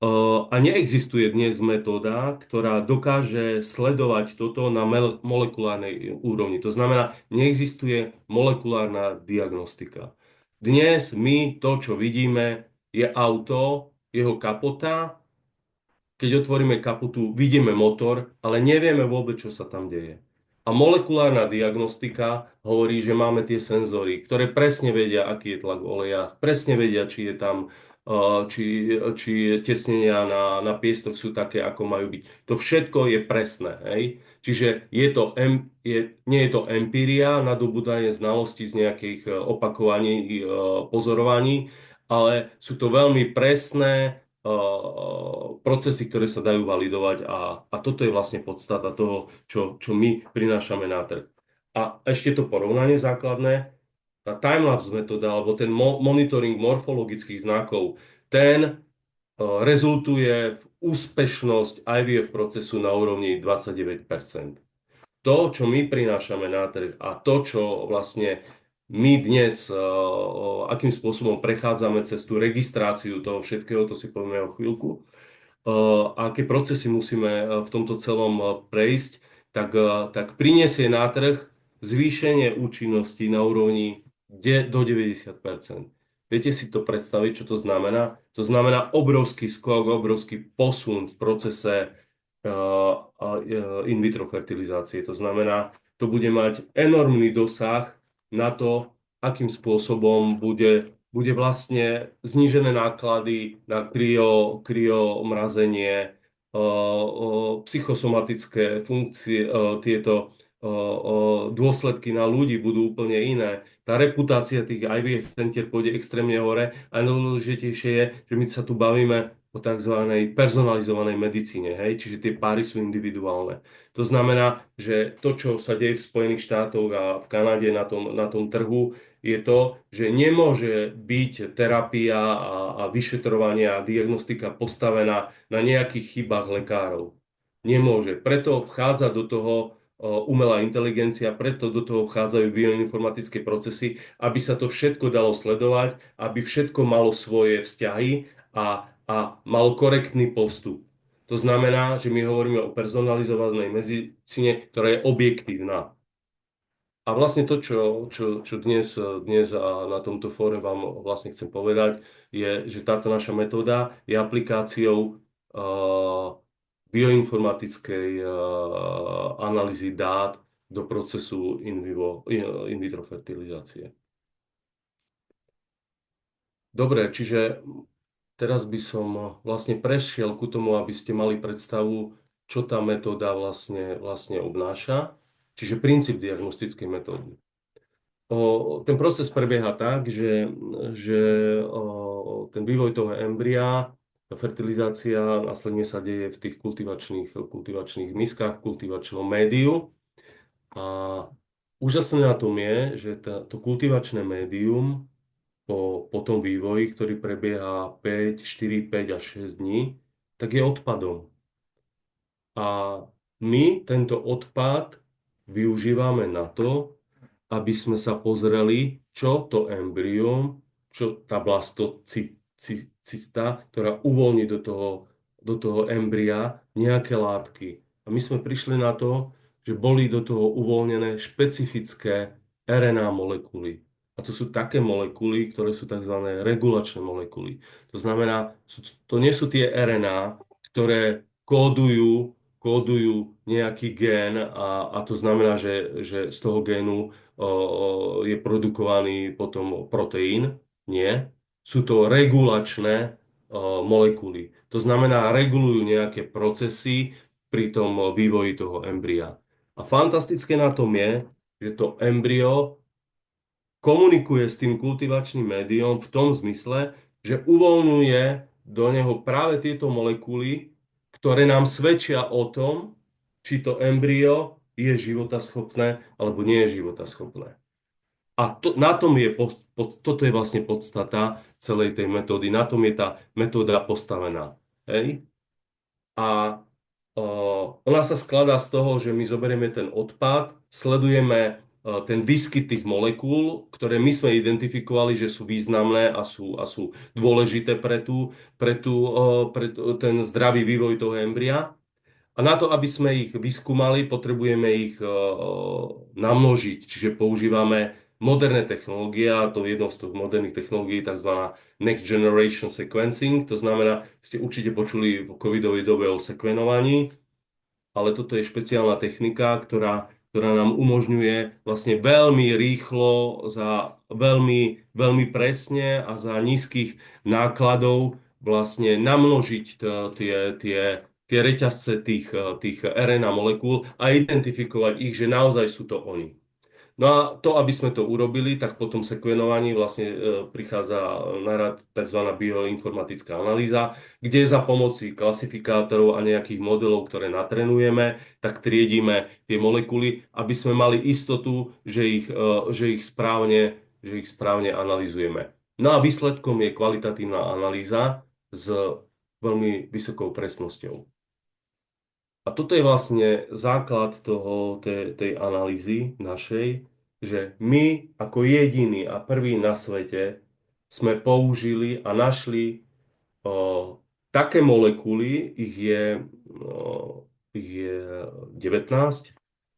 A neexistuje dnes metóda, ktorá dokáže sledovať toto na molekulárnej úrovni. To znamená, neexistuje molekulárna diagnostika. Dnes my to, čo vidíme, je auto, jeho kapota. Keď otvoríme kapotu, vidíme motor, ale nevieme vôbec, čo sa tam deje. A molekulárna diagnostika hovorí, že máme tie senzory, ktoré presne vedia, aký je tlak v olejách, presne vedia, či je tam či tesnenia na piestoch sú také, ako majú byť. To všetko je presné. Hej? Čiže nie je to empíria, nadobúdanie znalostí z nejakých opakovaní, pozorovaní, ale sú to veľmi presné procesy, ktoré sa dajú validovať a toto je vlastne podstata toho, čo my prinášame na trh. A ešte to porovnanie základné, tá timelapse metóda, alebo ten monitoring morfologických znakov, ten rezultuje v úspešnosť IVF procesu na úrovni 29%. To, čo my prinášame na trh a to, čo vlastne my dnes, akým spôsobom prechádzame cez tú registráciu toho všetkého, to si povieme o chvíľku, aké procesy musíme v tomto celom prejsť, tak priniesie na trh zvýšenie účinnosti na úrovni do 90%. Viete si to predstaviť, čo to znamená? To znamená obrovský skok, obrovský posun v procese in vitro fertilizácie. To znamená, to bude mať enormný dosah na to, akým spôsobom bude vlastne znížené náklady na mrazenie, psychosomatické funkcie, tieto dôsledky na ľudí budú úplne iné. Tá reputácia tých IVF centier pôjde extrémne hore a najdôležitejšie je, že my sa tu bavíme o tzv. Personalizovanej medicíne, hej? Čiže tie páry sú individuálne. To znamená, že to, čo sa deje v Spojených štátoch a v Kanade na tom trhu, je to, že nemôže byť terapia a vyšetrovanie a diagnostika postavená na nejakých chybách lekárov. Nemôže. Preto vchádza do toho umelá inteligencia, preto do toho vchádzajú bioinformatické procesy, aby sa to všetko dalo sledovať, aby všetko malo svoje vzťahy a malo korektný postup. To znamená, že my hovoríme o personalizovanej medicíne, ktorá je objektívna. A vlastne to, čo dnes a na tomto fóre vám vlastne chcem povedať, je, že táto naša metóda je aplikáciou bioinformatickej analýzy dát do procesu in vitro fertilizácie. Dobre, čiže teraz by som vlastne prešiel ku tomu, aby ste mali predstavu, čo tá metóda vlastne obnáša, čiže princíp diagnostickej metódy. Ten proces prebieha tak, že ten vývoj toho embria, tá fertilizácia následne sa deje v tých kultivačných miskách, v kultivačnom médiu. A úžasné na tom je, že to kultivačné médium po tom vývoji, ktorý prebieha 4, 5 až 6 dní, tak je odpadom. A my tento odpad využívame na to, aby sme sa pozreli, čo to embryóm, čo tá blastocista, ktorá uvoľní do toho embria nejaké látky. A my sme prišli na to, že boli do toho uvoľnené špecifické RNA molekuly. A to sú také molekuly, ktoré sú tzv. Regulačné molekuly. To znamená, to nie sú tie RNA, ktoré kódujú nejaký gén a to znamená, že z toho génu je produkovaný potom proteín. Nie. Sú to regulačné molekuly. To znamená, regulujú nejaké procesy pri tom vývoji toho embria. A fantastické na tom je, že to embryo komunikuje s tým kultivačným médiom v tom zmysle, že uvoľňuje do neho práve tieto molekuly, ktoré nám svedčia o tom, či to embryo je životaschopné alebo nie je životaschopné. A toto je vlastne podstata celej tej metódy. Na tom je tá metóda postavená. Hej? A ona sa skladá z toho, že my zoberieme ten odpad, sledujeme ten výskyt tých molekúl, ktoré my sme identifikovali, že sú významné a sú dôležité pre ten zdravý vývoj toho embria. A na to, aby sme ich vyskúmali, potrebujeme ich namnožiť. Čiže používame moderné technológie, a to jednou z tých moderných technológií je tzv. Next Generation Sequencing. To znamená, ste určite počuli v covidovej dobe o sekvenovaní, ale toto je špeciálna technika, ktorá nám umožňuje vlastne veľmi rýchlo, veľmi presne a za nízkych nákladov vlastne namnožiť tie reťazce tých RNA molekúl a identifikovať ich, že naozaj sú to oni. No a to, aby sme to urobili, tak po tom sekvenovaní vlastne prichádza na rad tzv. Bioinformatická analýza, kde za pomoci klasifikátorov a nejakých modelov, ktoré natrenujeme, tak triedíme tie molekuly, aby sme mali istotu, že ich správne analyzujeme. No a výsledkom je kvalitatívna analýza s veľmi vysokou presnosťou. A toto je vlastne základ tej analýzy našej, že my ako jediní a prví na svete sme použili a našli také molekuly, ich je 19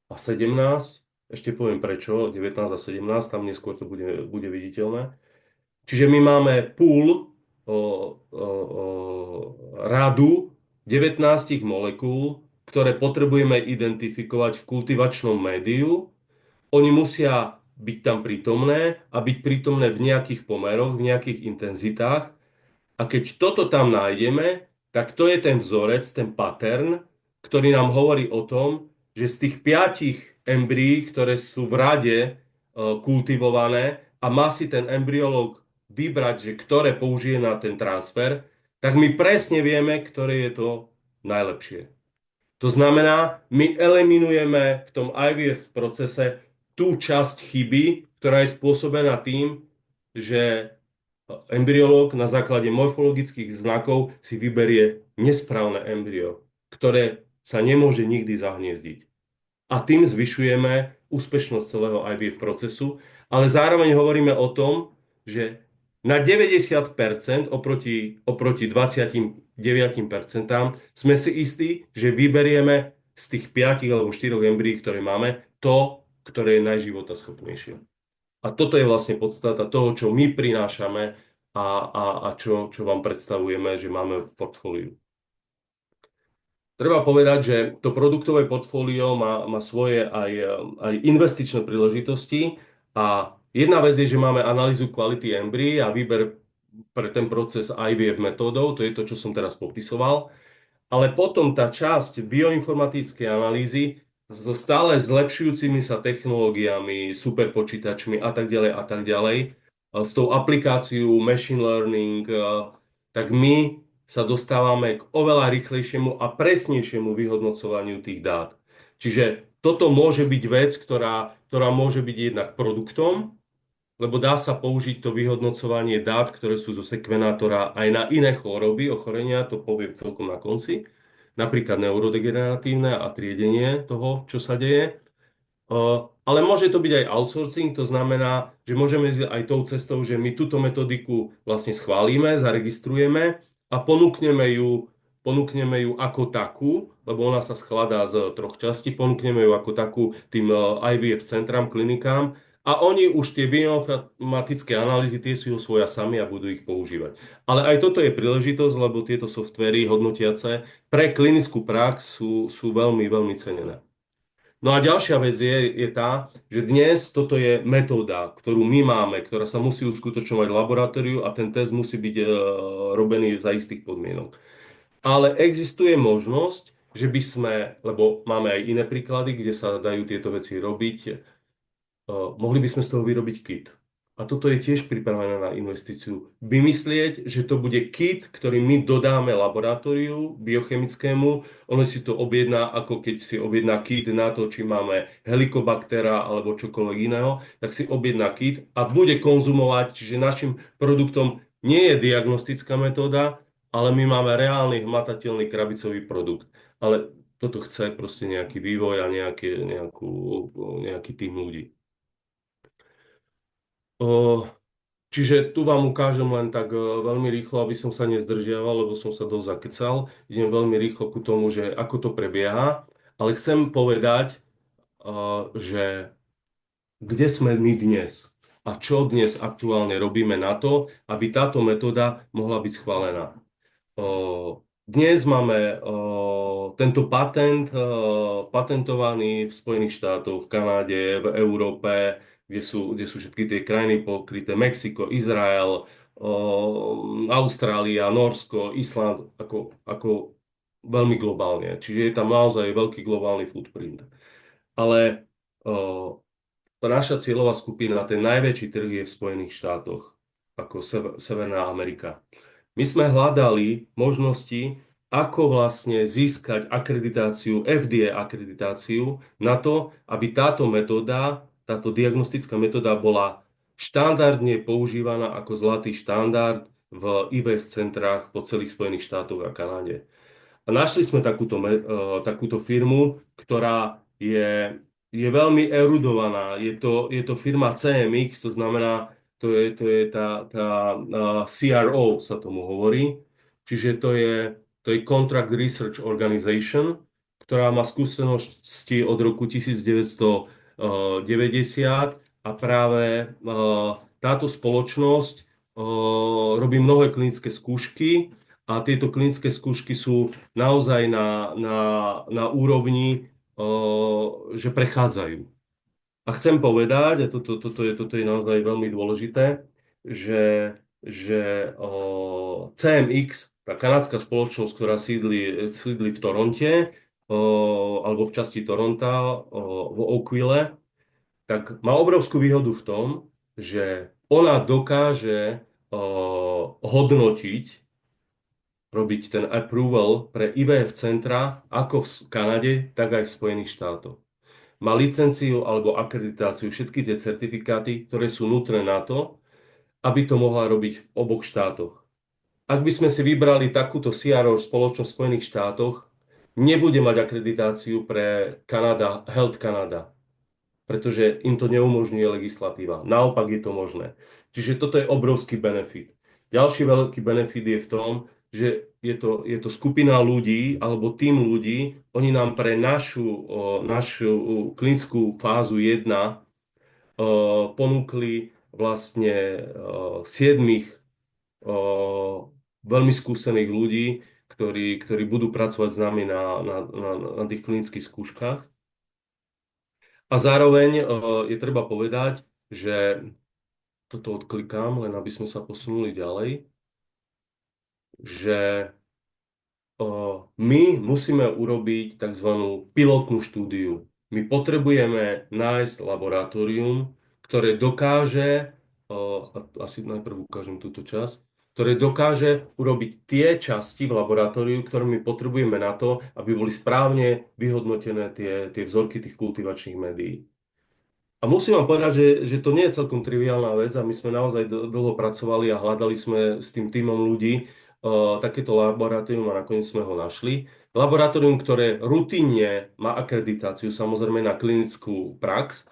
a 17, ešte poviem prečo, 19 a 17, tam neskôr to bude viditeľné. Čiže my máme radu 19 molekúl, ktoré potrebujeme identifikovať v kultivačnom médiu. Oni musia byť tam prítomné a byť prítomné v nejakých pomeroch, v nejakých intenzitách. A keď toto tam nájdeme, tak to je ten vzorec, ten pattern, ktorý nám hovorí o tom, že z tých 5 embryí, ktoré sú v rade kultivované a má si ten embryológ vybrať, že ktoré použije na ten transfer, tak my presne vieme, ktoré je to najlepšie. To znamená, my eliminujeme v tom IVF procese tú časť chyby, ktorá je spôsobená tým, že embryológ na základe morfologických znakov si vyberie nesprávne embryo, ktoré sa nemôže nikdy zahniezdiť. A tým zvyšujeme úspešnosť celého IVF procesu, ale zároveň hovoríme o tom, že na 90% oproti 29% sme si istí, že vyberieme z tých 5 alebo 4 embryí, ktoré máme, to, ktoré je najživotaschopnejšie. A toto je vlastne podstata toho, čo my prinášame a čo vám predstavujeme, že máme v portfóliu. Treba povedať, že to produktové portfólio má svoje aj investičné príležitosti a jedna vec je, že máme analýzu kvality embryí a výber pre ten proces IVF metódou, to je to, čo som teraz popisoval, ale potom tá časť bioinformatickej analýzy so stále zlepšujúcimi sa technológiami, superpočítačmi a tak ďalej, s tou aplikáciou machine learning, tak my sa dostávame k oveľa rýchlejšiemu a presnejšiemu vyhodnocovaniu tých dát. Čiže toto môže byť vec, ktorá môže byť jednak produktom, lebo dá sa použiť to vyhodnocovanie dát, ktoré sú zo sekvenátora aj na iné choroby, ochorenia, to poviem celkom na konci, napríklad neurodegeneratívne a triedenie toho, čo sa deje. Ale môže to byť aj outsourcing, to znamená, že môžeme ísť aj tou cestou, že my túto metodiku vlastne schválime, zaregistrujeme a ponúkneme ju ako takú, lebo ona sa skladá z 3 častí, ponúkneme ju ako takú tým IVF centram, klinikám a oni už tie bioinformatické analýzy, tie si osvoja sami a budú ich používať. Ale aj toto je príležitosť, lebo tieto softvery hodnotiace pre klinickú prax sú veľmi, veľmi cenené. No a ďalšia vec je tá, že dnes toto je metóda, ktorú my máme, ktorá sa musí uskutočňovať v laboratóriu a ten test musí byť robený za istých podmienok. Ale existuje možnosť, že by sme, lebo máme aj iné príklady, kde sa dajú tieto veci robiť, mohli by sme z toho vyrobiť kit. A toto je tiež pripravené na investíciu. Vymyslieť, že to bude kit, ktorý my dodáme laboratóriu biochemickému, ono si to objedná, ako keď si objedná kit na to, či máme helikobaktera alebo čokoľvek iného, tak si objedná kit a bude konzumovať, čiže našim produktom nie je diagnostická metóda, ale my máme reálny hmatateľný krabicový produkt. Ale toto chce proste nejaký vývoj a nejaký tým ľudí. Čiže tu vám ukážem len tak veľmi rýchlo, aby som sa nezdržiaval, lebo som sa dosť zakecal. Idem veľmi rýchlo ku tomu, že ako to prebieha. Ale chcem povedať, že kde sme my dnes a čo dnes aktuálne robíme na to, aby táto metóda mohla byť schválená. Dnes máme tento patent patentovaný v Spojených štátoch, v Kanáde, v Európe, kde sú všetky tie krajiny pokryté, Mexiko, Izrael, Austrália, Nórsko, Island, ako veľmi globálne. Čiže je tam naozaj veľký globálny footprint. Ale tá naša cieľová skupina, ten najväčší trh je v Spojených štátoch, ako Severná Amerika. My sme hľadali možnosti, ako vlastne získať akreditáciu, FDA akreditáciu na to, aby táto metóda, táto diagnostická metóda bola štandardne používaná ako zlatý štandard v IVF centrách po celých Spojených štátoch a Kanáde. A našli sme takúto firmu, ktorá je veľmi erudovaná. Je to firma CMX, to znamená, to je tá CRO sa tomu hovorí. Čiže to je Contract Research Organization, ktorá má skúsenosti od roku 1990 a práve táto spoločnosť robí mnohé klinické skúšky a tieto klinické skúšky sú naozaj na úrovni, že prechádzajú. A chcem povedať, a toto je naozaj veľmi dôležité, že CMX, tá kanadská spoločnosť, ktorá sídli v Toronte, alebo v časti Toronta, v Oakville, tak má obrovskú výhodu v tom, že ona dokáže hodnotiť, robiť ten approval pre IVF centra ako v Kanade, tak aj v Spojených štátoch. Má licenciu alebo akreditáciu, všetky tie certifikáty, ktoré sú nutné na to, aby to mohla robiť v oboch štátoch. Ak by sme si vybrali takúto CRO spoločnosť v Spojených štátoch, nebude mať akreditáciu pre Health Canada, pretože im to neumožňuje legislatíva. Naopak je to možné. Čiže toto je obrovský benefit. Ďalší veľký benefit je v tom, že je to skupina ľudí alebo tým ľudí, oni nám pre našu klinickú fázu 1 ponúkli vlastne 7 veľmi skúsených ľudí, ktorí budú pracovať s nami na tých klinických skúškach. A zároveň je treba povedať, že toto odklikám, len aby sme sa posunuli ďalej, že my musíme urobiť tzv. Pilotnú štúdiu. My potrebujeme nájsť laboratórium, ktoré dokáže, asi najprv ukážem túto časť, ktoré dokáže urobiť tie časti v laboratóriu, ktoré my potrebujeme na to, aby boli správne vyhodnotené tie vzorky tých kultivačných médií. A musím vám povedať, že to nie je celkom triviálna vec a my sme naozaj dlho pracovali a hľadali sme s tým tímom ľudí takéto laboratórium a nakoniec sme ho našli. Laboratórium, ktoré rutinne má akreditáciu samozrejme na klinickú prax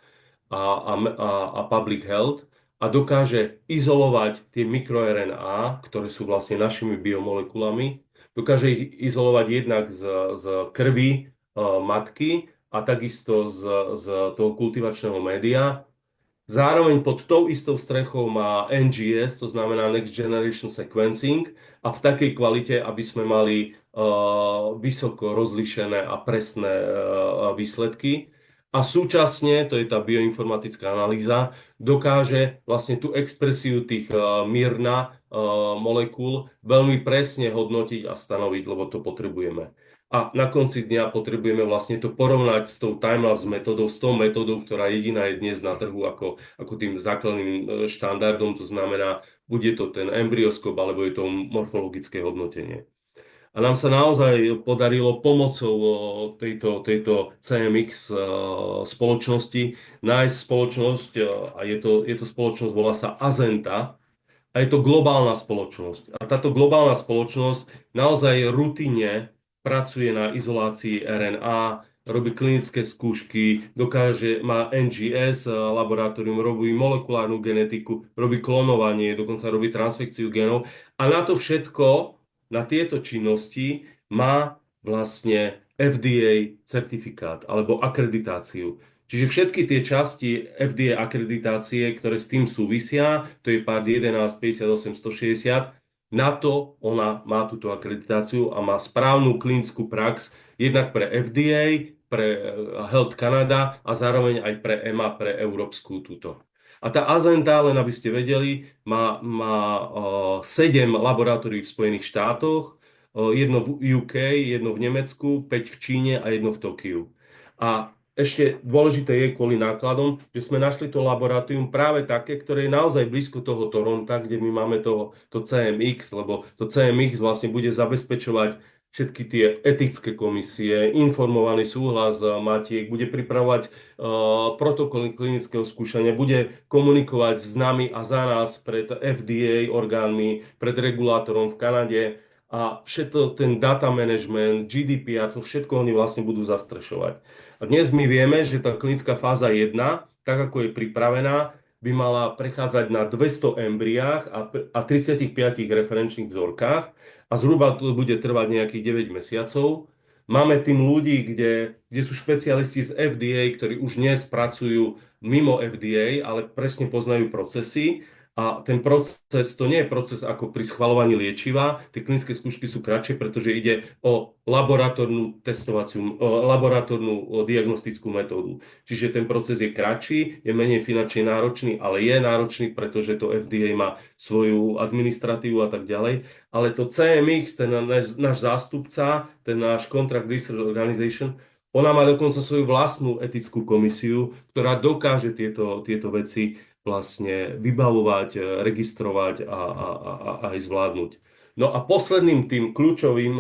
a public health a dokáže izolovať tie mikroRNA, ktoré sú vlastne našimi biomolekulami, dokáže ich izolovať jednak z krvi matky a takisto z toho kultivačného média. Zároveň pod tou istou strechou má NGS, to znamená Next Generation Sequencing, a v takej kvalite, aby sme mali vysoko rozlíšené a presné výsledky. A súčasne, to je tá bioinformatická analýza, dokáže vlastne tú expresiu tých mírna molekúl veľmi presne hodnotiť a stanoviť, lebo to potrebujeme. A na konci dňa potrebujeme vlastne to porovnať s tou timelapse metódou, s tou metódou, ktorá jediná je dnes na trhu ako tým základným štandardom, to znamená, bude to ten embryoskop, alebo je to morfologické hodnotenie. A nám sa naozaj podarilo pomocou tejto CMX spoločnosti nájsť spoločnosť, a je to spoločnosť, volá sa Azenta, a je to globálna spoločnosť. A táto globálna spoločnosť naozaj rutine pracuje na izolácii RNA, robí klinické skúšky, má NGS laboratórium, robí molekulárnu genetiku, robí klonovanie, dokonca robí transfekciu genov. A na to všetko, na tieto činnosti má vlastne FDA certifikát alebo akreditáciu. Čiže všetky tie časti FDA akreditácie, ktoré s tým súvisia, to je part 11, 58, 160, na to ona má túto akreditáciu a má správnu klinickú prax jednak pre FDA, pre Health Canada a zároveň aj pre EMA, pre európsku túto. A tá Azenta, len aby ste vedeli, má 7 laboratórií v Spojených štátoch, jedno v UK, jedno v Nemecku, 5 v Číne a jedno v Tokiu. A ešte dôležité je kvôli nákladom, že sme našli to laboratórium práve také, ktoré je naozaj blízko toho Toronta, kde my máme to CMX, lebo to CMX vlastne bude zabezpečovať všetky tie etické komisie, informovaný súhlas matiek, bude pripravovať protokoly klinického skúšania, bude komunikovať s nami a za nás pred FDA orgánmi, pred regulátorom v Kanade a všetko ten data management, GDPR, to všetko oni vlastne budú zastrešovať. A dnes my vieme, že tá klinická fáza 1, tak ako je pripravená, by mala prechádzať na 200 embryách a 35 referenčných vzorkách a zhruba to bude trvať nejakých 9 mesiacov. Máme tým ľudí, kde sú špecialisti z FDA, ktorí už dnes pracujú mimo FDA, ale presne poznajú procesy A ten proces, to nie je proces ako pri schvaľovaní liečiva. Tie klinické skúšky sú kratšie, pretože ide o laboratórnu diagnostickú metódu. Čiže ten proces je kratší, je menej finančne náročný, ale je náročný, pretože to FDA má svoju administratívu a tak ďalej. Ale to CMX, ten náš zástupca, ten náš Contract Research Organization, ona má dokonca svoju vlastnú etickú komisiu, ktorá dokáže tieto veci vlastne vybavovať, registrovať a aj zvládnuť. No a posledným tým kľúčovým,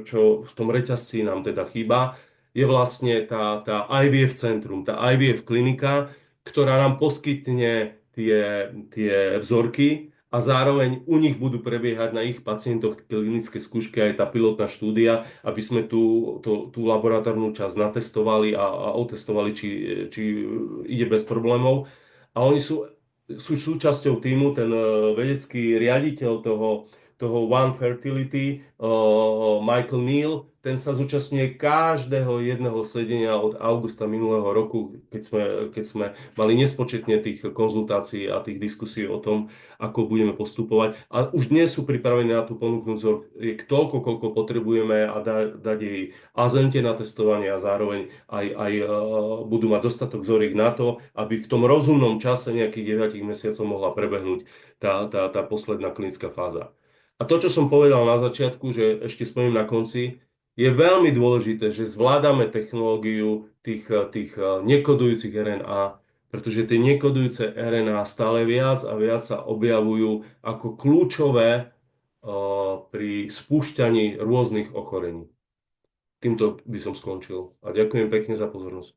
čo v tom reťazci nám teda chýba, je vlastne tá IVF centrum, tá IVF klinika, ktorá nám poskytne tie vzorky a zároveň u nich budú prebiehať na ich pacientoch klinické skúšky aj tá pilotná štúdia, aby sme tú laboratórnu časť natestovali a otestovali, či ide bez problémov. A oni sú súčasťou týmu, ten vedecký riaditeľ toho One Fertility, Michael Neal, ten sa zúčastňuje každého jedného sedenia od augusta minulého roku, keď sme mali nespočetne tých konzultácií a tých diskusí o tom, ako budeme postupovať. A už dnes sú pripravení na to ponúknuť vzor toľko, koľko potrebujeme a dať jej azente na testovanie a zároveň aj budú mať dostatok vzoriek na to, aby v tom rozumnom čase nejakých 9 mesiacov mohla prebehnúť tá posledná klinická fáza. A to, čo som povedal na začiatku, že ešte spomínam na konci, je veľmi dôležité, že zvládame technológiu tých nekodujúcich RNA, pretože tie nekodujúce RNA stále viac a viac sa objavujú ako kľúčové pri spúšťaní rôznych ochorení. Týmto by som skončil a ďakujem pekne za pozornosť.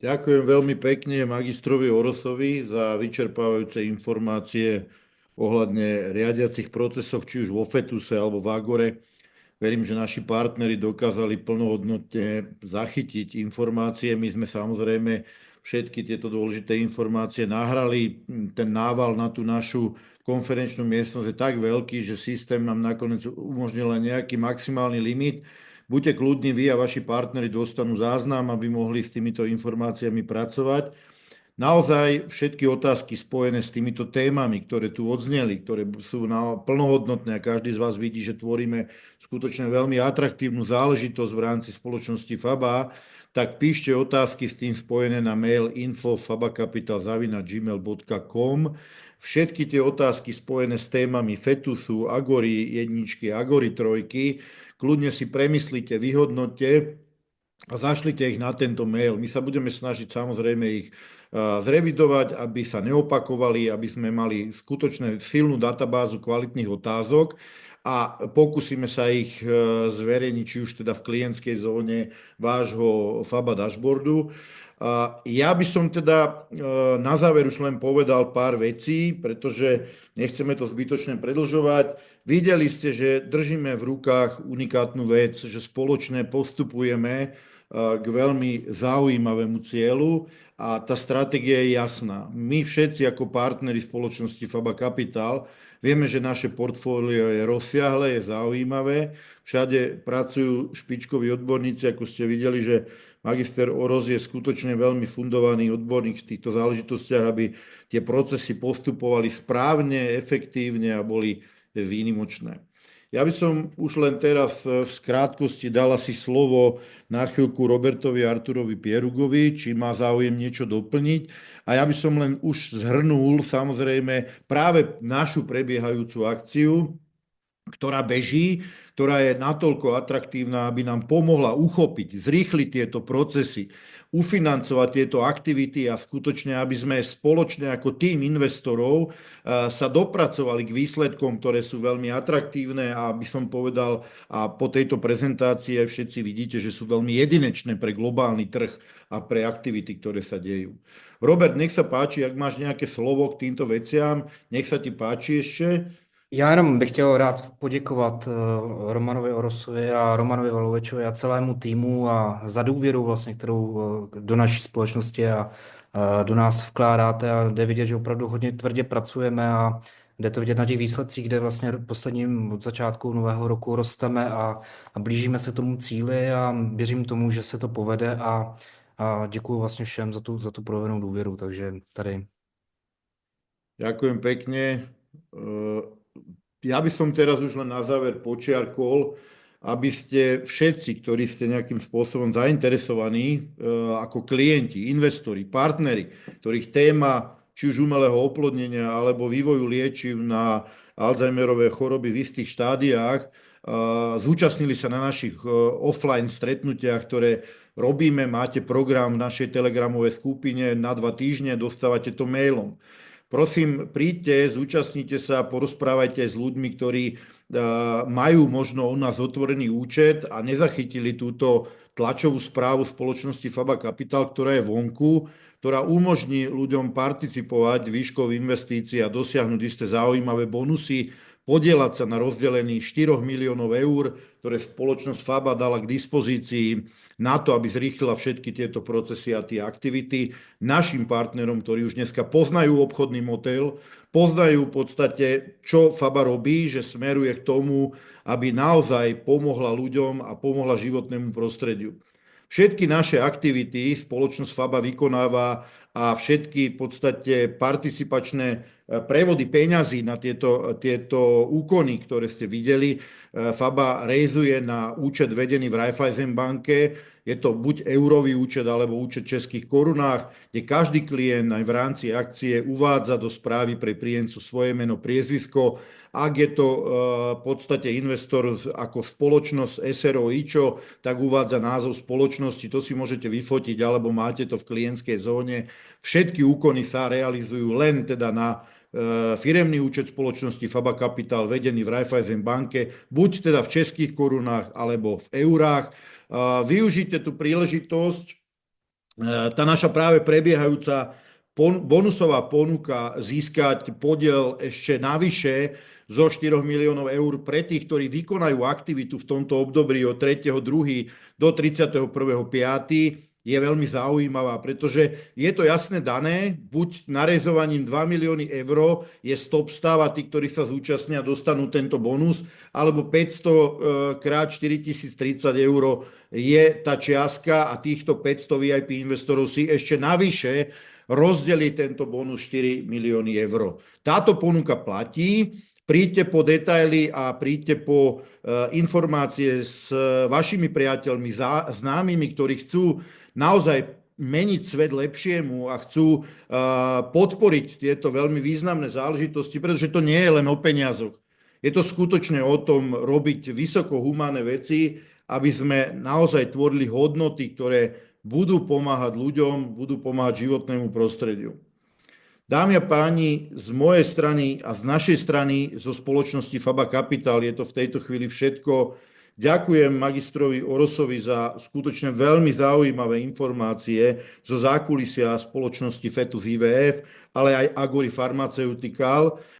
Ďakujem veľmi pekne magistrovi Orosovi za vyčerpávajúce informácie ohľadne riadiacich procesoch, či už vo Fetuse alebo v Agore. Verím, že naši partneri dokázali plnohodnotne zachytiť informácie. My sme samozrejme všetky tieto dôležité informácie nahrali. Ten nával na tú našu konferenčnú miestnosť je tak veľký, že systém nám nakoniec umožnil len nejaký maximálny limit. Buďte kľudní, vy a vaši partneri dostanú záznam, aby mohli s týmito informáciami pracovať. Naozaj všetky otázky spojené s týmito témami, ktoré tu odzneli, ktoré sú plnohodnotné a každý z vás vidí, že tvoríme skutočne veľmi atraktívnu záležitosť v rámci spoločnosti FABA, tak píšte otázky s tým spojené na mail info@fabakapital@gmail.com. Všetky tie otázky spojené s témami Fetusu, Agory jedničky, Agory trojky, kľudne si premyslite, vyhodnoťte a zašlite ich na tento mail. My sa budeme snažiť samozrejme ich zrevidovať, aby sa neopakovali, aby sme mali skutočne silnú databázu kvalitných otázok a pokúsime sa ich zverejniť, či už teda v klientskej zóne vášho FABA dashboardu. Ja by som teda na záver už len povedal pár vecí, pretože nechceme to zbytočne predĺžovať. Videli ste, že držíme v rukách unikátnu vec, že spoločne postupujeme k veľmi zaujímavému cieľu a tá stratégia je jasná. My všetci ako partneri spoločnosti FABA Capital vieme, že naše portfólio je rozsiahle, je zaujímavé. Všade pracujú špičkoví odborníci, ako ste videli, že magister Oros je skutočne veľmi fundovaný odborník v týchto záležitostiach, aby tie procesy postupovali správne, efektívne a boli výnimočné. Ja by som už len teraz v krátkosti dal asi slovo na chvíľku Robertovi Arturovi Pierugovi, či má záujem niečo doplniť. A ja by som len už zhrnul samozrejme práve našu prebiehajúcu akciu, ktorá beží, ktorá je natoľko atraktívna, aby nám pomohla uchopiť, zrýchliť tieto procesy, ufinancovať tieto aktivity a skutočne, aby sme spoločne ako tým investorov sa dopracovali k výsledkom, ktoré sú veľmi atraktívne a aby som povedal, a po tejto prezentácii všetci vidíte, že sú veľmi jedinečné pre globálny trh a pre aktivity, ktoré sa dejú. Robert, nech sa páči, ak máš nejaké slovo k týmto veciam, nech sa ti páči ešte. Já jenom bych chtěl rád poděkovat Romanovi Orosovi a Romanovi Valovečovi a celému týmu a za důvěru vlastně, kterou do naší společnosti a do nás vkládáte a jde vidět, že opravdu hodně tvrdě pracujeme a jde to vidět na těch výsledcích, kde vlastně posledním od začátku nového roku rosteme a blížíme se tomu cíli a věřím tomu, že se to povede a a děkuji vlastně všem za tu projevenou důvěru, takže tady. Ďakujem pekne. Ja by som teraz už len na záver počiarkol, aby ste všetci, ktorí ste nejakým spôsobom zainteresovaní ako klienti, investori, partneri, ktorých téma či už umelého oplodnenia alebo vývoju liečiv na Alzheimerové choroby v istých štádiách, zúčastnili sa na našich offline stretnutiach, ktoré robíme. Máte program v našej telegramovej skupine na 2 týždne, dostávate to mailom. Prosím, príďte, zúčastnite sa, porozprávajte s ľuďmi, ktorí majú možno u nás otvorený účet a nezachytili túto tlačovú správu spoločnosti Faba Capital, ktorá je vonku, ktorá umožní ľuďom participovať výškou investícií a dosiahnuť isté zaujímavé bonusy, podieľať sa na rozdelení 4 miliónov eur, ktoré spoločnosť Faba dala k dispozícii na to, aby zrýchlila všetky tieto procesy a tie aktivity našim partnerom, ktorí už dneska poznajú obchodný model, poznajú v podstate, čo Faba robí, že smeruje k tomu, aby naozaj pomohla ľuďom a pomohla životnému prostrediu. Všetky naše aktivity spoločnosť Faba vykonáva a všetky v podstate participačné prevody peňazí na tieto úkony, ktoré ste videli, Faba rejzuje na účet vedený v Raiffeisen banke. Je to buď eurový účet alebo účet v českých korunách, kde každý klient aj v rámci akcie uvádza do správy pre príjemcu svoje meno, priezvisko. Ak je to v podstate investor ako spoločnosť SRO IČO, tak uvádza názov spoločnosti, to si môžete vyfotiť, alebo máte to v klientskej zóne. Všetky úkony sa realizujú len teda na firemný účet spoločnosti Faba Capital vedený v Raiffeisen banke, buď teda v českých korunách alebo v eurách. Využite tú príležitosť. Tá naša práve prebiehajúca bonusová ponuka získať podiel ešte navyše zo 4 miliónov eur pre tých, ktorí vykonajú aktivitu v tomto období od 3.2. do 31.5. je veľmi zaujímavá, pretože je to jasne dané, buď narezovaním 2 milióny eur je stop stav a tí, ktorí sa zúčastnia, dostanú tento bonus, alebo 500 krát 4030 eur je tá čiastka a týchto 500 VIP investorov si ešte navyše rozdelí tento bonus 4 milióny eur. Táto ponuka platí. Príďte po detaily a príďte po informácie s vašimi priateľmi, známymi, ktorí chcú naozaj meniť svet lepšiemu a chcú podporiť tieto veľmi významné záležitosti, pretože to nie je len o peniazoch. Je to skutočne o tom robiť vysoko humánne veci, aby sme naozaj tvorili hodnoty, ktoré budú pomáhať ľuďom, budú pomáhať životnému prostrediu. Dámy a páni, z mojej strany a z našej strany zo spoločnosti Faba Capital je to v tejto chvíli všetko. Ďakujem magistrovi Orosovi za skutočne veľmi zaujímavé informácie zo zákulisia spoločnosti Fetus IVF, ale aj Agori Pharmaceutical.